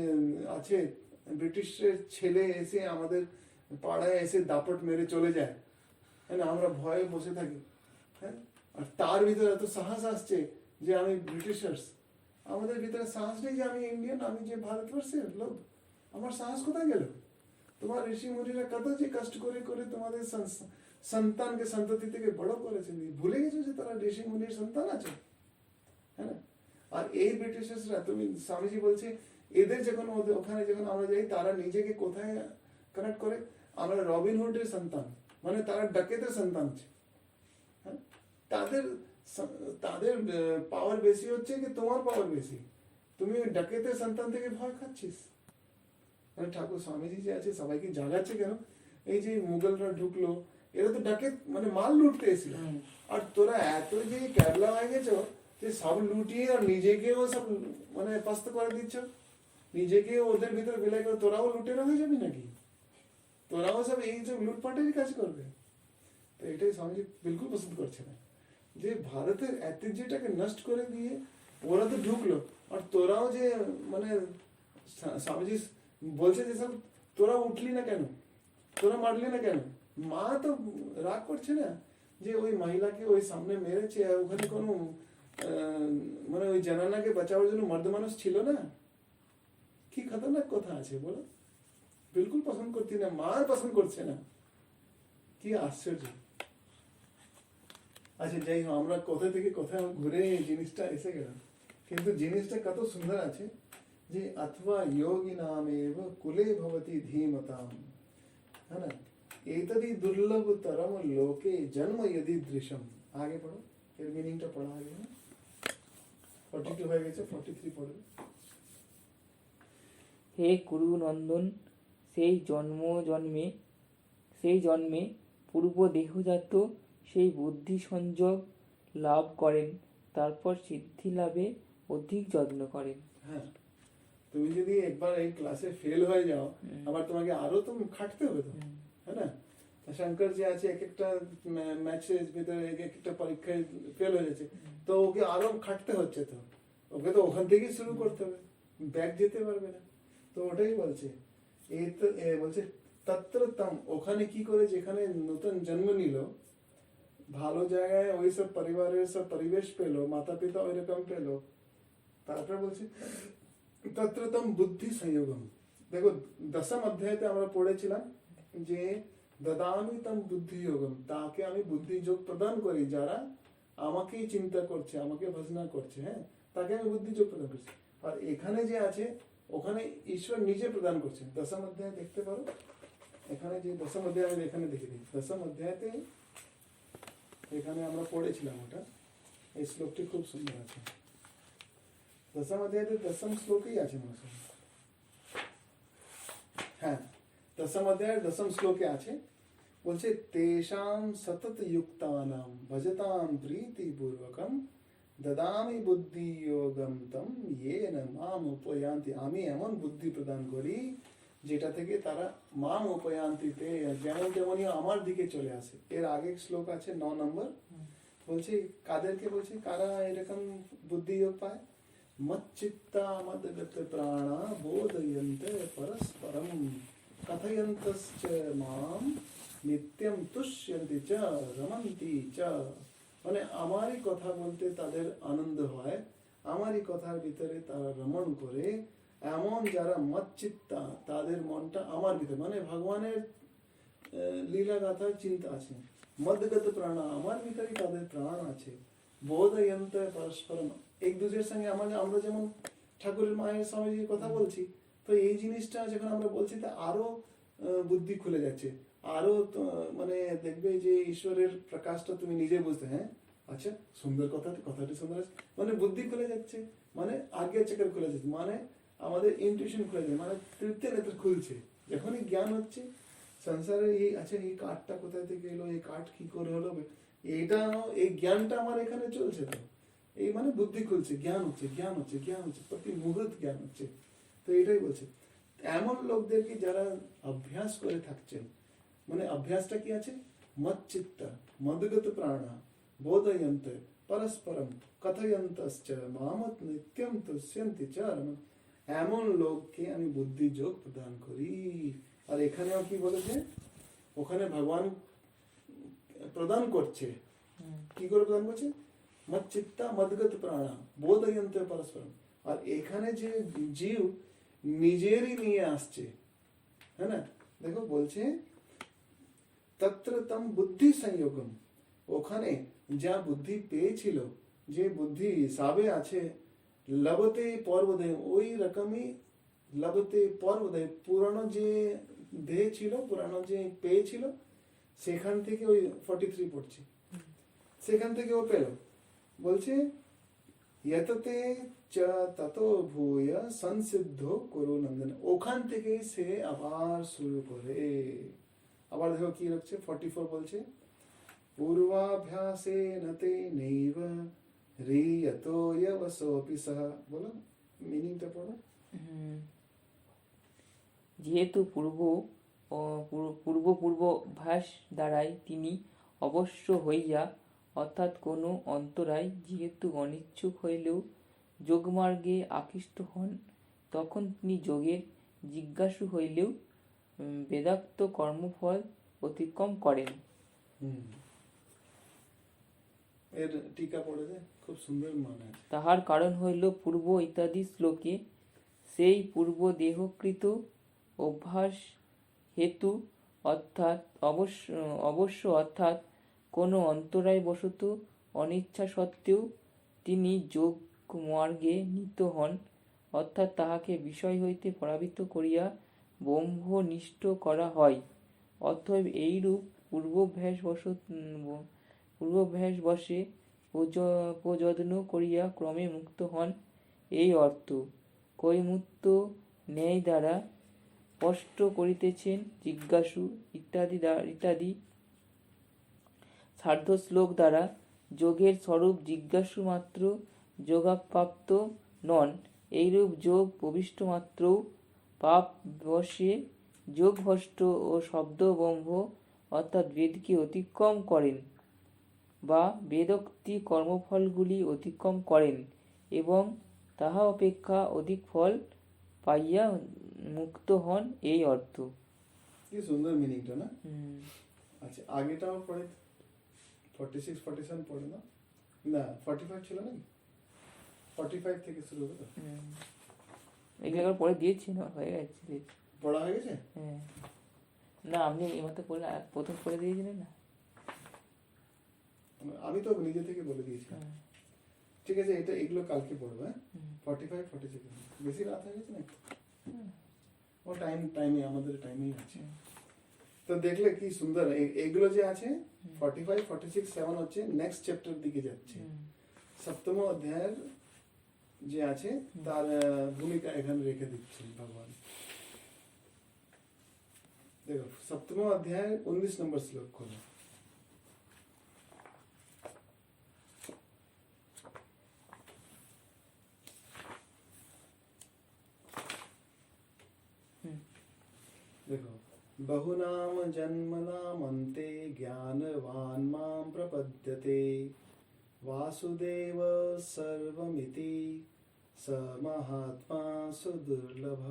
আছে ব্রিটিশের ছেলে এসে আমাদের পাড়ায় এসে দাপট মেরে চলে যায়, হ্যাঁ না? আমরা ভয়ে বসে থাকি, হ্যাঁ? আর তার ভিতরে এত সাহস আসছে যে আমি ব্রিটিশার্স, আমাদের ভিতরে সাহস নেই যে আমি ইন্ডিয়ান, আমি যে ভারতবর্ষের লোক, আমার সাহস কোথায় গেল? তোমার ঋষি মুনিরা কত যে কষ্ট করে করে তোমাদের সন্তানকে সন্ততি থেকে বড় করেছেন, ভুলে গেছো যে তারা ঋষি মুনির সন্তান আছে, হ্যাঁ না? আর এই ব্রিটিশার্সরা, তুমি স্বামীজি বলছে এদের যখন ওখানে যখন আমরা যাই, তারা নিজেকে কোথায় কানেক্ট করে, আমরা রবিনহুডের সন্তান, মানে তারা ডাকেতের সন্তান আছে, হ্যাঁ? তাদের পাওয়ার বেশি হচ্ছে কি তোমার পাওয়ার বেশি, তুমি ডাকেতের সন্তান থেকে ভয় খাচ্ছিস। মানে ঠাকুর স্বামীজি যে আছে সবাইকে জাগাচ্ছে কেন, এই যে মুঘলরা ঢুকলো, এরা তো ডাকেত মানে মাল লুটতে এসেছিল, আর তোরা এত যে ক্যাবলা হয়ে গেছো যে সব লুটিয়ে আর নিজেকেও সব মানে পাস্ত করে দিচ্ছ, নিজেকে ওদের ভিতরে বিলাই করে তোরাও লুটেরা হয়ে যাবি নাকি, তোরাও সব এই সব লুটপাটেরই কাজ করবে, তো এটাই স্বামীজি বিলকুল পছন্দ করছে না, যে ভারতের ঐতিহ্যটাকে নষ্ট করে দিয়ে ওরা তো ঢুকলো, আর তোরাও যে মানে স্বামীজি বলছে যে সব তোরা উঠলি না কেন, তোরা মারলি না কেন। মা তো রাগ করছে না যে ওই মহিলাকে ওই সামনে মেরেছে, আর ওখানে কোনো মানে ওই জানানাকে বাঁচাবার জন্য মর্দ মানুষ ছিল না। কি খতরনাক কথা আছে বলো, বিলকুল পছন্দ করছি না, মা আর পছন্দ করছে না। কি আশ্চর্য। আচ্ছা যাই হোক, আমরা কোথা থেকে কোথায় ঘুরে এই জিনিসটা এসে গেলাম, কিন্তু জিনিসটা কত সুন্দর আছে যে अथवा योगिनामेव कुले भवति धीमताम, है ना, एतदि दुर्लभतरम लोके जन्म यदि दृश्यम। आगे पढ़ो, এর মিনিংটা পড়া আগে না, 42 হয়ে গেছে, 43 পড়ো। হে কুরুনন্দন, সেই জন্মে পূর্ব দেহজাত সেই বুদ্ধি সংযোগ লাভ করেন, তারপর সিদ্ধি লাভে অধিক যত্ন করেন। হ্যাঁ, তুমি যদি একবার এই ক্লাসে ফেল হয়ে যাও, আবার তোমাকে আরো তো খাটতে হবে তো, है ना। শঙ্কর যে আছে এক একটা ম্যাচের ভিতরে এক একটা পরীক্ষায় ফেল হয়ে যাচ্ছে, তো ওকে আরো খাটতে হচ্ছে, তো ওকে তো ওখান থেকেই শুরু করতে হবে, ব্যাক যেতে পারবে না। তো ওটাই বলছে, এই তো বলছে তত্রতম, ওখানে কি করে যেখানে নতুন জন্ম নিল, ভালো জায়গায় ওই সব পরিবারের সব পরিবেশ পেলো, মাতা পিতা ওইরকম পেলো, তারপরে বলছে তত্রতম বুদ্ধি সংযোগম। দেখো দশম অধ্যায়তে আমরা পড়েছিলাম যে দদামি তম বুদ্ধি যোগম, তাকে আমি বুদ্ধি যোগ প্রদান করি, যারা আমাকেই চিন্তা করছে, আমাকে ভজনা করছে, হ্যাঁ, তাকে আমি বুদ্ধি যোগ প্রদান করছি। আর এখানে যে আছে ওখানে ঈশ্বর নিজে প্রদান করছে। দশম অধ্যায় দেখতে পারো, এখানে যে দশম অধ্যায় আমি এখানে দেখে দিই, দশম অধ্যায়তে এখানে আমরা পড়েছিলাম ওটা, এই শ্লোকটি খুব সুন্দর আছে। দশম অধ্যায়তে দশম শ্লোকেই আছে মনে হয়, হ্যাঁ, দশম অধ্যায়ের দশম শ্লোকে আছে, বলছে তেষাম সতত যুক্তানাম ভজতাম প্রীতি পূর্বকম দদামি বুদ্ধি যোগম তম येन মাম উপয়ান্তি। আমি এমন বুদ্ধি প্রদান করি যেটা থেকে তারা মাম উপয়ান্তিতে, যেমন তেমনই আমার দিকে চলে আসে। এর আগে শ্লোক আছে 9 নম্বর, বলছে কাদেরকে বলছে, কারা এরকম বুদ্ধি যোগ পায়, মচ্চিত্তা মদগত প্রাণা বোধয়ন্তে পরস্পরম কথয়ন্তশ্চ মাম নিত্যম তুষ্যন্তি চ রমন্তি চ। মানে আমারই কথা বলতে তাদের আনন্দ হয়, আমারই কথার ভিতরে তারা রমণ করে, এমন যারা মচ্চিত্তা, তাদের মনটা আমার ভিতরে, মানে ভগবানের লীলা গাথার চিন্তা আছে, মদগত প্রাণা, আমার ভিতরে তাদের প্রাণ আছে, বোধয়ন্তে পরস্পরম, এক দুজের সঙ্গে আমরা যেমন ঠাকুরের মায়ের স্বামীজির কথা বলছি, তো এই জিনিসটা যখন আমরা বলছি তা আরো বুদ্ধি খুলে যাচ্ছে, আরো মানে দেখবে যে ঈশ্বরের প্রকাশটা তুমি নিজে বুঝতে, হ্যাঁ আচ্ছা সুন্দর কথাটি সুন্দর আছে, মানে বুদ্ধি খুলে যাচ্ছে, মানে আজ্ঞা চক্র খুলে যাচ্ছে, মানে আমাদের ইনটিউশন খুলে যাচ্ছে, মানে তৃতীয় নেত্র খুলছে যখনই জ্ঞান হচ্ছে। সংসারে এই আচ্ছা এই কাঠটা কোথায় থেকে এলো, এই কাঠ কি করে হলো, এইটা এই জ্ঞানটা আমার এখানে চলছে, তো এই মানে বুদ্ধি খুলছে, জ্ঞান হচ্ছে, জ্ঞান হচ্ছে, জ্ঞান হচ্ছে, প্রতি মুহূর্ত জ্ঞান হচ্ছে। তো এটাই বলছে, এমন লোকদেরকে যারা অভ্যাস করে থাকছেন, মানে অভ্যাসটা কি আছে, মচ্চিত্তা মদগত প্রাণা বোধয়ন্ত পরস্পরম কথয়ন্তশ্চ মামত নিত্যম তুষ্যন্তি চ। এমন লোককে আমি বুদ্ধি যোগ প্রদান করি। আর এখানেও কি বলেছে, ওখানে ভগবান প্রদান করছে, কি করে প্রদান করছে, মচ্চিত্তা মদগত প্রাণা বোধয়ন্ত পরস্পরম। আর এখানে যে জীব নিজেরই নিয়ে আসছে, হ্যাঁ না, দেখো বলছে তত্র তম বুদ্ধি সংযোগম, ওখানে যা বুদ্ধি পেয়েছিল, যে বুদ্ধি হিসাবে আছে, লবতে পর্বদয়, ওই রকমই লবতে পর্বদয়, পুরানো যে দেহ ছিল, পুরানো যে পেয়েছিল, সেখান থেকে ওই 43 পড়ছে, সেখান থেকে ও পেল, বলছে यतते च ततो भूय संसिद्ध कुरु नंदन, ওখান থেকে সে আবার শুরু করে। আবার দেখো কি লিখছে 44 বলছে পূর্বাভ্যাসে নতে নৈব রিয়তো यवसोऽपि सह। বলো মিনিংটা পড়ো। যেহেতু পূর্বাভ্যাস দ্বারাই তিনি অবশ্য হইয়া, অর্থাৎ কোনো অন্তরায় যেহেতু অনিচ্ছুক হইলেও যোগমার্গে আকৃষ্ট হন, তখন তিনি যোগের জিজ্ঞাসু হইলেও বেদাক্ত কর্মফল অতিক্রম করেন। এর টিকা পড়ে যায়, খুব সুন্দর মানে। তাহার কারণ হইল পূর্ব ইত্যাদি শ্লোকে সেই পূর্ব দেহকৃত অভ্যাস হেতু অর্থাৎ অবশ্য অর্থাৎ কোনো অন্তরায় বশত অনিচ্ছা সত্ত্বেও তিনি যোগ মার্গে নীত হন, অর্থাৎ তাহাকে বিষয় হইতে পরাভূত করিয়া ব্রহ্মনিষ্ঠ করা হয়। অতএব এইরূপ পূর্বাভ্যাসবশে প্রযত্ন করিয়া ক্রমে মুক্ত হন, এই অর্থ কৈমুত্য ন্যায় দ্বারা স্পষ্ট করিতেছেন জিজ্ঞাসু ইত্যাদি সার্ধ শ্লোক দ্বারা। যোগের স্বরূপ জিজ্ঞাসু মাত্র যোগাপ্রাপ্ত নন, এইরূপ যোগ প্রবিষ্ট মাত্রও পাপ বশে যোগভ্রষ্ট ও শব্দব্রহ্ম অর্থাৎ বেদকে অতিক্রম করেন বা বেদোক্তি কর্মফলগুলি অতিক্রম করেন এবং তাহা অপেক্ষা অধিক ফল পাইয়া মুক্ত হন, এই অর্থ। কি সুন্দর মিনিংটা না? আচ্ছা, আগেটাও পড়ে 46 47 পড়ে না? না 45 ছিল নাকি? 45 থেকে শুরু হলো। এগুলো পরে দিয়েছি না, হয়ে গেছে, পড়া হয়ে গেছে? হ্যাঁ। না, আপনি এই মতো পড়লে প্রথম পড়ে দিয়েছিলেন না? আমি তো নিজে থেকে বলে দিয়েছি। ঠিক আছে, এটা এগুলো কালকে পড়বো। হ্যাঁ, 45 46 বেশি রাত হয়ে গেছে নাকি? ও টাইমে আমাদের টাইমেই আছে। তো দেখলে কি সুন্দর এগুলো যে আছে 45 46 7 হচ্ছে নেক্সট চ্যাপ্টার দিকে যাচ্ছে। সপ্তম অধ্যায়ের যে আছে তার ভূমিকা এখানে রেখে দিচ্ছেন ভগবান। দেখো সপ্তম অধ্যায় 19 নম্বর শ্লোক খোলো। देखो, बहुनाम जन्मनामन्ते ज्ञानवान् मां प्रपद्यते वासुदेव सर्वमिति स महात्मा सुदुर्लभ।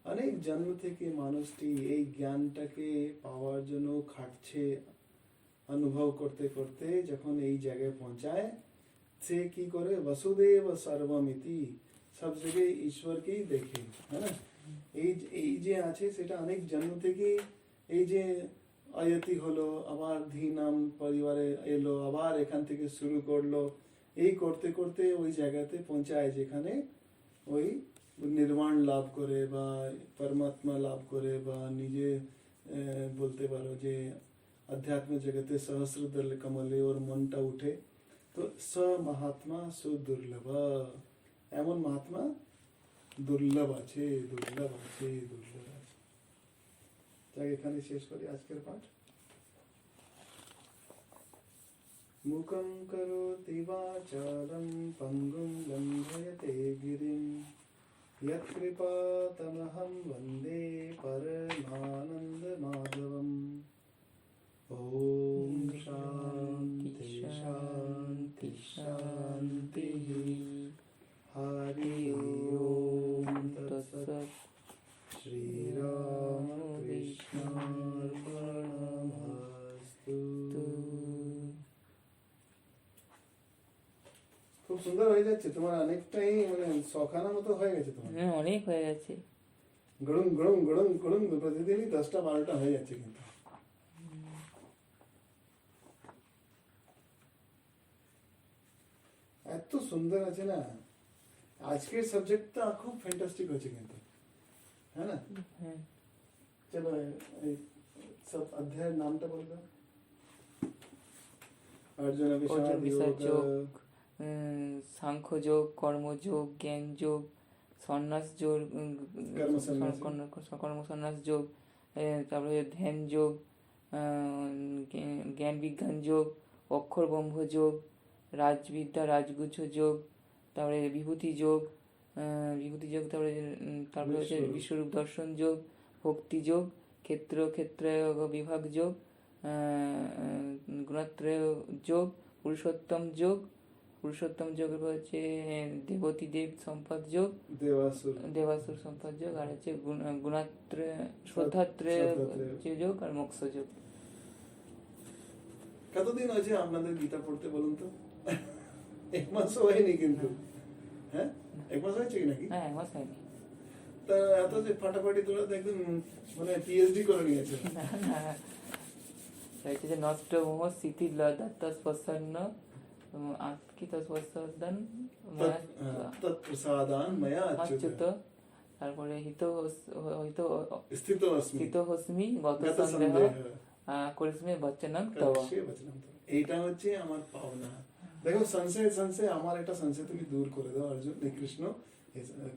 অনেক জন্ম থেকে মানুষটি এই জ্ঞানটাকে পাওয়ার জন্য খাটছে, অনুভব করতে করতে যখন এই জায়গায় পৌঁছায়, সে কি করে? বসুদেব সর্বমিতি, সব জায়গায় ঈশ্বরকেই দেখে। হ্যাঁ না? এই যে আছে সেটা অনেক জন্ম থেকে এই যে আয়তি হলো, আবার ধীনাম পরিবারে এলো, আবার এখান থেকে শুরু করলো, এই করতে করতে ওই জায়গাতে পৌঁছায় যেখানে ওই নির্বাণ লাভ করে বা পরমাত্মা লাভ করে বা নিজে বলতে পারো যে अध्यात्म जगते सहस्र दल कमले और মনটা উঠে। তো স মহাত্মা সুদুর্লভ, এমন মহাত্মা দুর্লভ আছে, দুর্লভ আছে, দুর্লভ আছে। তাই এখানে শেষ করি আজকের পাঠ। মুখং করোতি বাচালং পঙ্গুং লঙ্ঘয়তে গিরিং यत्कृपातमहं वन्दे परमानन्दमाधवम्। ॐ शान्ति शान्ति शान्तिः। हरि ओम तत्सत्। श्रीरामकृष्णार्पणमस्तु। খুব সুন্দর হয়ে যাচ্ছে তোমার, অনেকটাই মানে সখানা মতো হয়ে গেছে তোমার। হ্যাঁ, অনেক হয়ে গেছে। গড়ুম গড়ুম গড়ুম গড়ুম প্রতিদিনই 10টা 12টা হয়ে যাচ্ছে কিন্তু। এত সুন্দর আছে না আজকের সাবজেক্টটা, খুব ফ্যান্টাস্টিক হয়েছে কিন্তু, হ্যাঁ না? চলো এই সব অধ্যায়ের নামটা বলে দাও। অর্জুন বিষাদ যোগ, সাংখ্যযোগ, কর্মযোগ, জ্ঞান যোগ, সন্ন্যাস যোগ, কর্মসন্ন্যাস যোগ, তারপরে ধ্যান যোগ, জ্ঞান বিজ্ঞান যোগ, অক্ষর ব্রহ্ম যোগ, রাজবিদ্যা রাজগুচ্ছ যোগ, তারপরে বিভূতি যোগ, তারপরে হচ্ছে বিশ্বরূপ দর্শন যোগ, ভক্তি যোগ, ক্ষেত্র বিভাগ যোগ, গুণত্রয় যোগ, পুরুষোত্তম যোগ, পুরুষোত্তম যোগের পর হচ্ছে দেবতী দেব সম্পদ যোগ, দেবাসুর দেবাসুর সম্পদ যোগ, আর হচ্ছে গুণাত্রয় শ্রদ্ধাত্রয় শ্রদ্ধাত্রয়। যোগ আর মোক্ষ যোগ। কতদিন হয়েছে আপনাদের গীতা পড়তে বলুন তো? এক মাস হয়নি কিন্তু, হ্যাঁ এক মাস হয়েছে কি নাকি? হ্যাঁ, এক মাস হয়নি। তা এত যে ফাটাফাটি তোরা তো একদম মানে পিএইচডি করে নিয়েছে। হচ্ছে যে নষ্ট মোহ স্মৃতি দত্ত স্পর্শন্ন আত্মিত স্পর্শন তৎপ্রসাদান ময়া অচ্যুত, অচ্যুত তারপরে হিত হিত স্থিত অস্মি স্থিত হস্মি গত গত সন্দেহ সন্দেহ করিসমে বচ্চনং তব। কাশ্যে বচনম তব। এইটা হচ্ছে আমার পাওনা। দেখো সংশয় সংশয় আমার একটা সংশয় তুমি দূর করে দাও অর্জুন এই কৃষ্ণ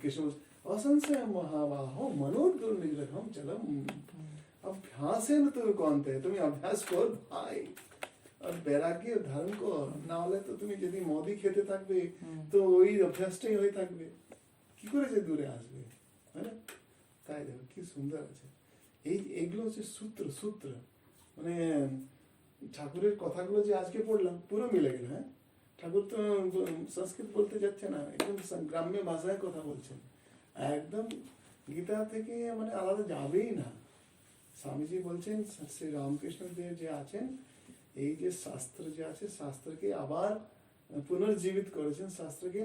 কৃষ্ণ असंशय महाबाहो मनोदुर्निग्रहम चलम अभ्यास है ना तुम्हें कौन थे तुम्हें अभ्यास कर भाई আর বৈরাগ্য ধারণ কর, না হলে তো তুমি যদি মদি খেতে থাকবে তো ওই অভ্যাসটাই হয়ে থাকবে, কি করে যে দূরে আসবে, তাই না? তাই দেখো কি সুন্দর আছে এইগুলো হচ্ছে সূত্র সূত্র মানে ঠাকুরের কথাগুলো যে আজকে পড়লাম পুরো মিলে গেল। হ্যাঁ, ঠাকুর তো সংস্কৃত বলতে যাচ্ছে না, একদম গ্রাম্য ভাষায় কথা বলছেন, একদম গীতা থেকে মানে আলাদা যাবেই না। স্বামীজি বলছেন শ্রী রামকৃষ্ণ দেব যে আছেন এই যে শাস্ত্র যে আছে শাস্ত্রকে আবার পুনর্জীবিত করেছেন, শাস্ত্রকে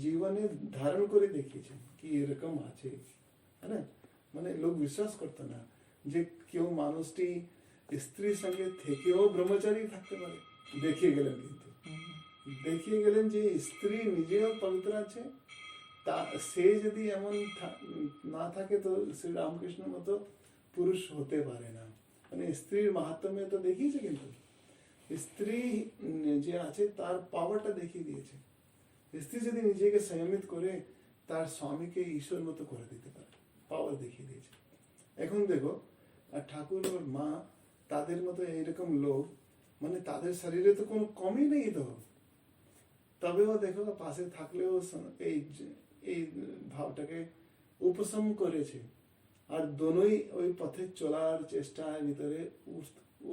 জীবনে ধারণ করে দেখিয়েছেন কি এরকম আছে, হ্যাঁ না? মানে লোক বিশ্বাস করতো না যে কেউ মানুষটি স্ত্রীর সঙ্গে থেকেও ব্রহ্মচারী থাকতে পারে, দেখিয়ে গেলেন কিন্তু দেখিয়ে গেলেন যে স্ত্রী নিজেও পবিত্র আছে, তা সে যদি এমন না থাকে তো শ্রী রামকৃষ্ণের মতো পুরুষ হতে পারে না। মানে স্ত্রীর মাহাত্ম্য তো দেখিয়েছে, কিন্তু স্ত্রী যে আছে তার পাওয়ারটা দেখিয়ে দিয়েছে। স্ত্রী যদি নিজেকে সংযমিত করে তার স্বামীকে ঈশ্বর মতো করে দিতে পারে, পাওয়ার দেখিয়ে দিয়েছে। এখন দেখো ঠাকুর ওর মা তাদের মতো এইরকম লোক, মানে তাদের শরীরে তো কোনো কমই নেই, তো তবেও দেখো পাশে থাকলেও এই এই ভাবটাকে উপশম করেছে, আর দোনোই ওই পথে চলার চেষ্টার ভিতরে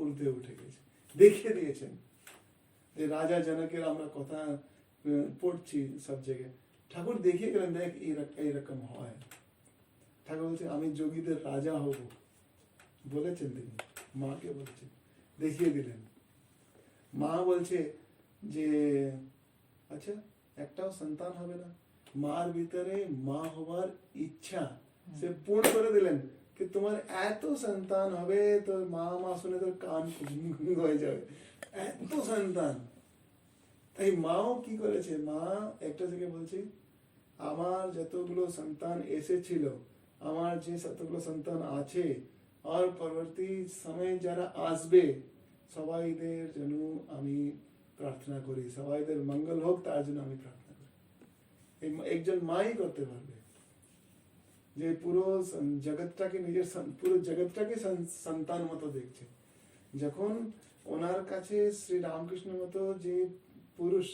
ঊর্ধ্বে উঠে গেছে, দেখিয়ে দিয়েছেন। যে রাজা জনকের আমরা কথা পড়ছি সব জায়গায়, ঠাকুর দেখিয়ে গেলেন দেখ এইরকম হয়। ঠাকুর বলছে আমি যোগীদের রাজা হব, বলেছেন তিনি, মাকে বলছেন, দেখিয়ে দিলেন। মা বলছে যে আচ্ছা একটাও সন্তান হবে না, মার ভিতরে মা হবার ইচ্ছা সে পূর্ণ করে দিলেন कि তোমার এত সন্তান হবে, তোর মা শুনে তোর কান হয়ে যাবে, এত সন্তান। তাই মাও কি করেছে, মা একটা থেকে বলছে আমার যতগুলো সন্তান এসেছিল, আমার যে যতগুলো সন্তান আছে আর পরবর্তী সময় যারা আসবে সবাইদের জন্য আমি প্রার্থনা করি, সবাইদের মঙ্গল হোক তার জন্য আমি প্রার্থনা করি। একজন মাই করতে পারবে যে পুরো জগৎটাকে নিজের পুরো জগৎটাকে সন্তান মতো দেখছে। যখন ওনার কাছে শ্রী রামকৃষ্ণের মতো যে পুরুষ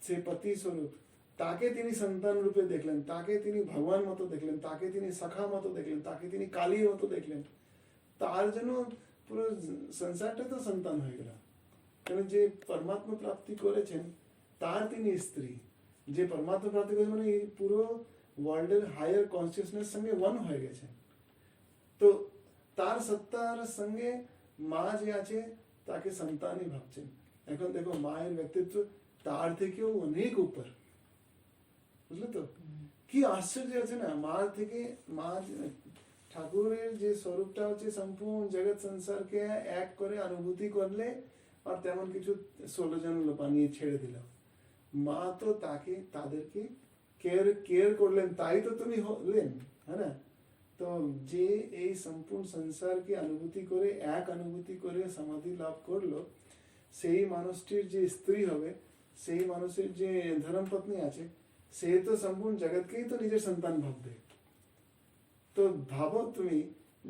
সে পতি স্বরূপ, তাকে তিনি সন্তান রূপে দেখলেন, তাকে তিনি ভগবান মতো দেখলেন, তাকে তিনি সখা মতো দেখলেন, তাকে তিনি কালীর মতো দেখলেন, তার জন্য পুরো সংসারটা তো সন্তান হয়ে গেল। কারণ যে পরমাত্মা প্রাপ্তি করেছেন তার তিনি স্ত্রী, যে পরমাত্মা প্রাপ্তি করেছেন মানে পুরো ওয়ার্ল্ডের হায়ার কনসিয়াসনেস সঙ্গে ওয়ান হয়ে গেছে। তো তার সত্তার সঙ্গে মা যে আছে তাকে সন্তানই ভাবছেন। এখন দেখো মায়ের ব্যক্তিত্ব তার থেকেও অনেক উপর, বুঝলে তো কি আশ্চর্য আছে না। মা থেকে মা ঠাকুরের যে স্বরূপটা হচ্ছে সম্পূর্ণ জগৎ সংসারকে এক করে অনুভূতি করলে, আর তেমন কিছু 16 জন বানিয়ে ছেড়ে দিল। মা তো তাকে তাদেরকে কেয়ার করলেন, তাই তো তুমি হলেন, হ্যাঁ না? তো যে এই সম্পূর্ণ সংসারকে অনুভূতি করে এক অনুভূতি করে সমাধি লাভ করলো, সেই মানুষটির যে স্ত্রী হবে, সেই মানুষের যে ধর্মপত্নী আছে, সে তো সম্পূর্ণ জগৎকেই তো নিজের সন্তান ভাববে। তো ভাবো তুমি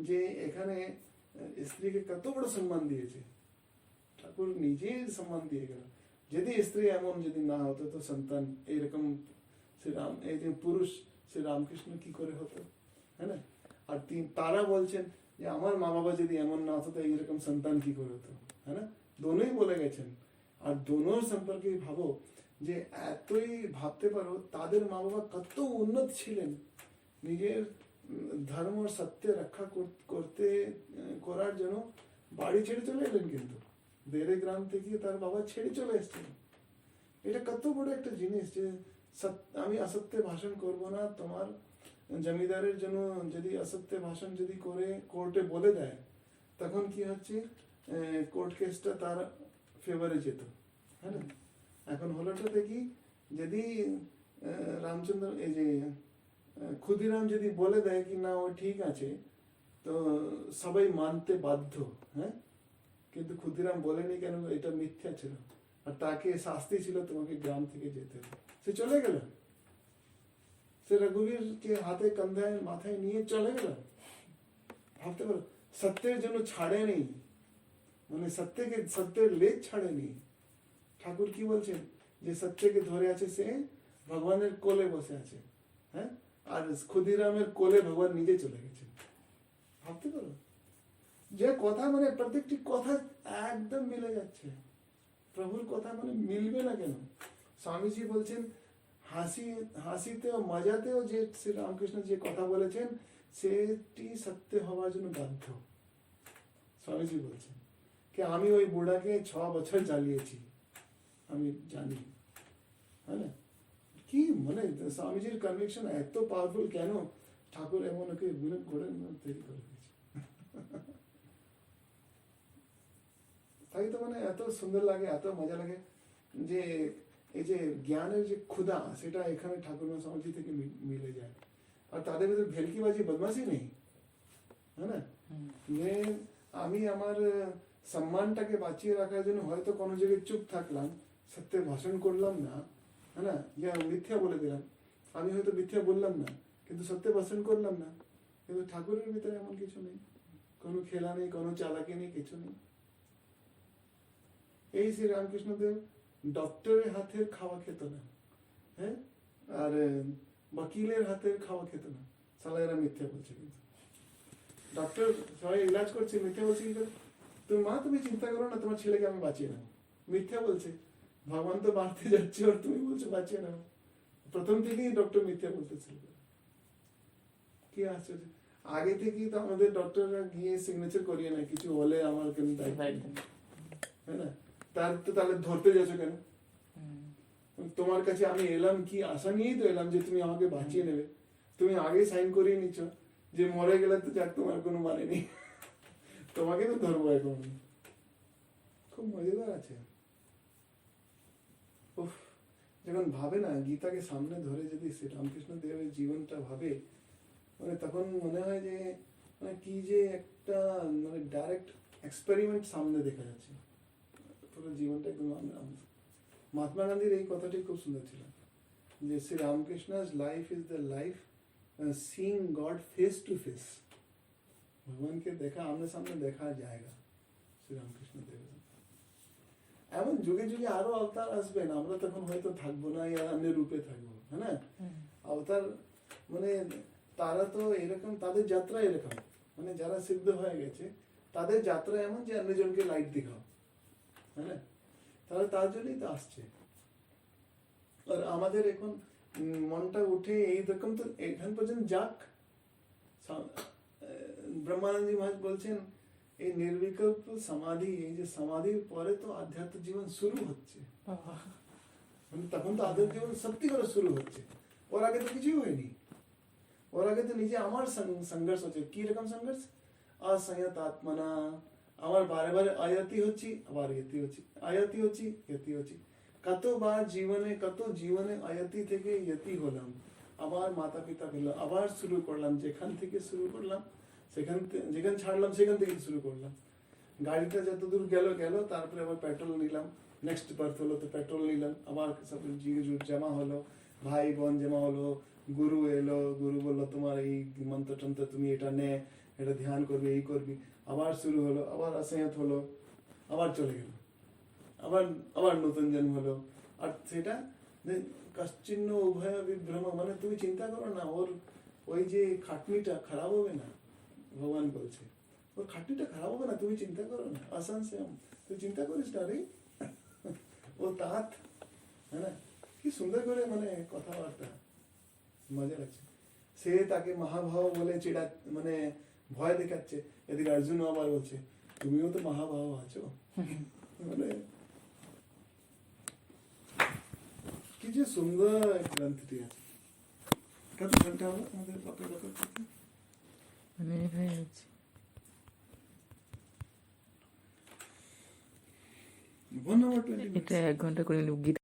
যে এখানে স্ত্রীকে কত বড় সম্মান দিয়েছে ঠাকুর, নিজে সম্মান দিয়ে গেল। যদি স্ত্রী এমন যদি না হতো তো সন্তান এইরকম শ্রীরাম এই যে পুরুষ শ্রী রামকৃষ্ণ কি করে হতো, হ্যাঁ না? আর তারা বলছেন যে আমার মা বাবা যদি এমন না হতো তো এইরকম সন্তান কি করে হতো, হ্যাঁ না? দোনোই বলে গেছেন। আর দোনোর সম্পর্কে ভাবো যে এতই ভাবতে পারো তাদের মা বাবা কত উন্নত ছিলেন, নিজের ধর্ম আর সত্য রক্ষা করতে করার জন্য বাড়ি ছেড়ে চলে এলেন, কিন্তু বেড়ে গ্রাম থেকে তার বাবা ছেড়ে চলে এসছেন। এটা কত বড় একটা জিনিস যে আমি অসত্য ভাষণ করব না। তোমার জমিদারের জন্য যদি অসত্য ভাষণ যদি করে কোর্টে বলে দেয়, তখন কি হচ্ছে, কোর্ট কেসটা তার ফেভারে যেত, হ্যাঁ না? এখন হলোটাতে কি, যদি রামচন্দ্র এই যে ক্ষুদিরাম যদি বলে দেয় কি না ও ঠিক আছে, তো সবাই মানতে বাধ্য, হ্যাঁ? কিন্তু ক্ষুদিরাম বলেনি কেন, এটা মিথ্যা ছিল, আর তাকে শাস্তি ছিল তোমাকে গ্রাম থেকে যেতে হবে। সে চলে গেল, সে রঘুবীরকে হাতে কাঁধায় মাথায় নিয়ে চলে গেল। ভাবতে পারো, সত্যের জন্য ছাড়ে নেই, মানে সত্যের লেজ ছাড়ে নেই। ঠাকুর কি বলছেন, যে সত্যকে ধরে আছে সে ভগবানের কোলে বসে আছে, হ্যাঁ? আর ক্ষুদিরামের কোলে ভগবান নিজে চলে গেছেন। ভাবতে পারো, যে কথা মানে প্রত্যেকটি কথা একদম মিলে যাচ্ছে। প্রভুর কথা মানে মিলবে না কেন? স্বামীজি বলছেন হাসিতেও মজাতেও যে শ্রী রামকৃষ্ণ যে কথা বলেছেন সেটি সত্য হওয়ার জন্য বাধ্য। স্বামীজি বলছেন কি আমি ওই বুড়াকে 6 বছর জ্বালিয়েছি, আমি জানি, হ্যাঁ না? কি মানে স্বামীজির কনভিকশন এত পাওয়ারফুল কেন, ঠাকুর এমন ওকে ঘোড়ে তৈরি করে দিয়েছে। তাই তো মানে এত সুন্দর লাগে, এত মজা লাগে যে এই যে জ্ঞানের যে ক্ষুধা সেটা এখানে ঠাকুর স্বামীজি থেকে মিলে যায়। আর তাদের ভিতরে ভেলকিবাজি বদমাশি নেই, হ্যাঁ না? যে আমি আমার সম্মানটাকে বাঁচিয়ে রাখার জন্য হয়তো কোনো জায়গায় চুপ থাকলাম, সত্যের ভাষণ করলাম না, হ্যাঁ না, যে মিথ্যা বলে দিলাম, আমি হয়তো মিথ্যা বললাম না কিন্তু সত্যের ভাষণ করলাম না। কিন্তু ঠাকুরের ভিতরে এমন কিছু নেই, কোনো খেলা নেই, কোনো চালাকি নেই, কিছু নেই। এই শ্রী রামকৃষ্ণ দেব ডক্টরের হাতের খাওয়া খেত না, হ্যাঁ, আর वकीलेर हाथेर खावा खेत ना, साला एरा मिथ्या बोलছে। কিন্তু ডক্টর সবাই ইলাজ করছে, মিথ্যা বলছে কি করে? তুমি মা তুমি চিন্তা করো না, তোমার ছেলেকে আমি বাঁচিয়ে নেব। মিথ্যা বলছে, ভগবান তো মারতে যাচ্ছে আর তুমি বলছো বাঁচিয়ে নেব। প্রথম থেকেই ডক্টর মিথ্যা বলতেছিল। কি আশ্চর্য, আগে থেকেই তো আমাদের ডক্টররা গিয়ে সিগনেচার করিয়ে নেয়, কিছু হলে আমার কেন দায়িত্ব, তাই না? তার তো তাহলে ধরতে যাচ্ছ কেন? তোমার কাছে আমি এলাম কি আশা নিয়েই তো এলাম যে তুমি আমাকে বাঁচিয়ে নেবে। তুমি আগে সাইন করিয়ে নিচ্ছ যে মরে গেলে তো যাক তোমার কোনো মানে নেই, তোমাকে তো ধরবো এখন। খুব মজাদার আছে। উফ, যখন ভাবে না গীতাকে সামনে ধরে যদি শ্রী রামকৃষ্ণ দেবের জীবনটা ভাবে, মানে তখন মনে হয় যে মানে কি যে একটা মানে ডাইরেক্ট এক্সপেরিমেন্ট সামনে দেখা যাচ্ছে। পুরো জীবনটা একদম মহাত্মা গান্ধীর এই কথাটি খুব সুন্দর ছিল যে Shri Ramakrishna's life is the life seeing God face to face. ভগবানকে দেখা আমনে সামনে দেখা যায়গা শ্রী রামকৃষ্ণ দেবের। এমন যুগে যুগে আরো অবতার আসবেন, আমরা তখন হয়তো থাকবো না, আর অন্য রূপে থাকবো, হ্যাঁ না? অবতার মানে তারা তো এরকম, তাদের যাত্রা এরকম, মানে যারা সিদ্ধ হয়ে গেছে তাদের যাত্রা এমন যে অন্যজনকে লাইট দেখাও, হ্যাঁ না? তাহলে তার জন্যই তো আসছে। আর আমাদের এখন মনটা উঠে এইরকম তো এখান পর্যন্ত যাক। ব্রহ্মানন্দজি মহারাজ বলছেন এই নির্বিকল্প সমাধি, এই যে সমাধির পরে তো আধ্যাত্মিক জীবন শুরু হচ্ছে, মানে তখন তো আধ্যাত্মিক জীবন সত্যি করে শুরু হচ্ছে। ওর আগে তো কিছুই হয়নি। ওর আগে তো নিজে আমার সংঘর্ষ হচ্ছে। কি রকম সংঘর্ষ? অসংযত আত্মনা, আমার বারে বারে আয়াতি হচ্ছি, আবার ইয়তি হচ্ছি, আয়াতি হচ্ছি, ইয়তি হচ্ছি। কতবার জীবনে, কত জীবনে আয়াতি থেকে ইয়তি হলাম, আবার মাতা পিতা পেল, আবার শুরু করলাম, যেখান থেকে শুরু করলাম যেখান ছাড়লাম সেখান থেকে শুরু করলাম। গাড়িটা যত দূর গেল গেল, তারপরে আবার পেট্রোল নিলাম, নেক্সট বার্থ হলো তো পেট্রোল নিলাম, আবার সব জমা হলো, ভাই বোন জমা হলো, গুরু এলো, গুরু বললো তোমার এই মন্ত্র টন্ত্র তুমি এটা নে, এটা ধ্যান করবি, এই করবি, আবার শুরু হলো, আবার অসংযত হলো, আবার চলে গেল, আবার আবার নতুন জন্ম হলো। আর সেটা কশ্চিন্ন উভয় বিভ্রম, মানে তুমি চিন্তা করো না ওর ওই যে খাটনিটা খারাপ হবে না, ভগবান বলছে। ওর খাটনিটা খারাপ হবে না, তুমি চিন্তা করো না, আসান সে তুই চিন্তা করিস না রে। ও তাঁত, হ্যাঁ না, কি সুন্দর করে মানে কথাবার্তা, মজা লাগছে। সে তাকে মহাভাব বলে চিড়া, মানে ভয় দেখাচ্ছে। এদিকে অর্জুন আবার বলছে তুমিও তো মহাভাব আছো, মানে কি যে সুন্দর গ্রন্থটি আছে। কত ঘন্টা হলো আমাদের বকর বকর করতে? মানে হয়ে গেছে 1 hour 20 minutes। এটা 1 ঘন্টা করে গীতা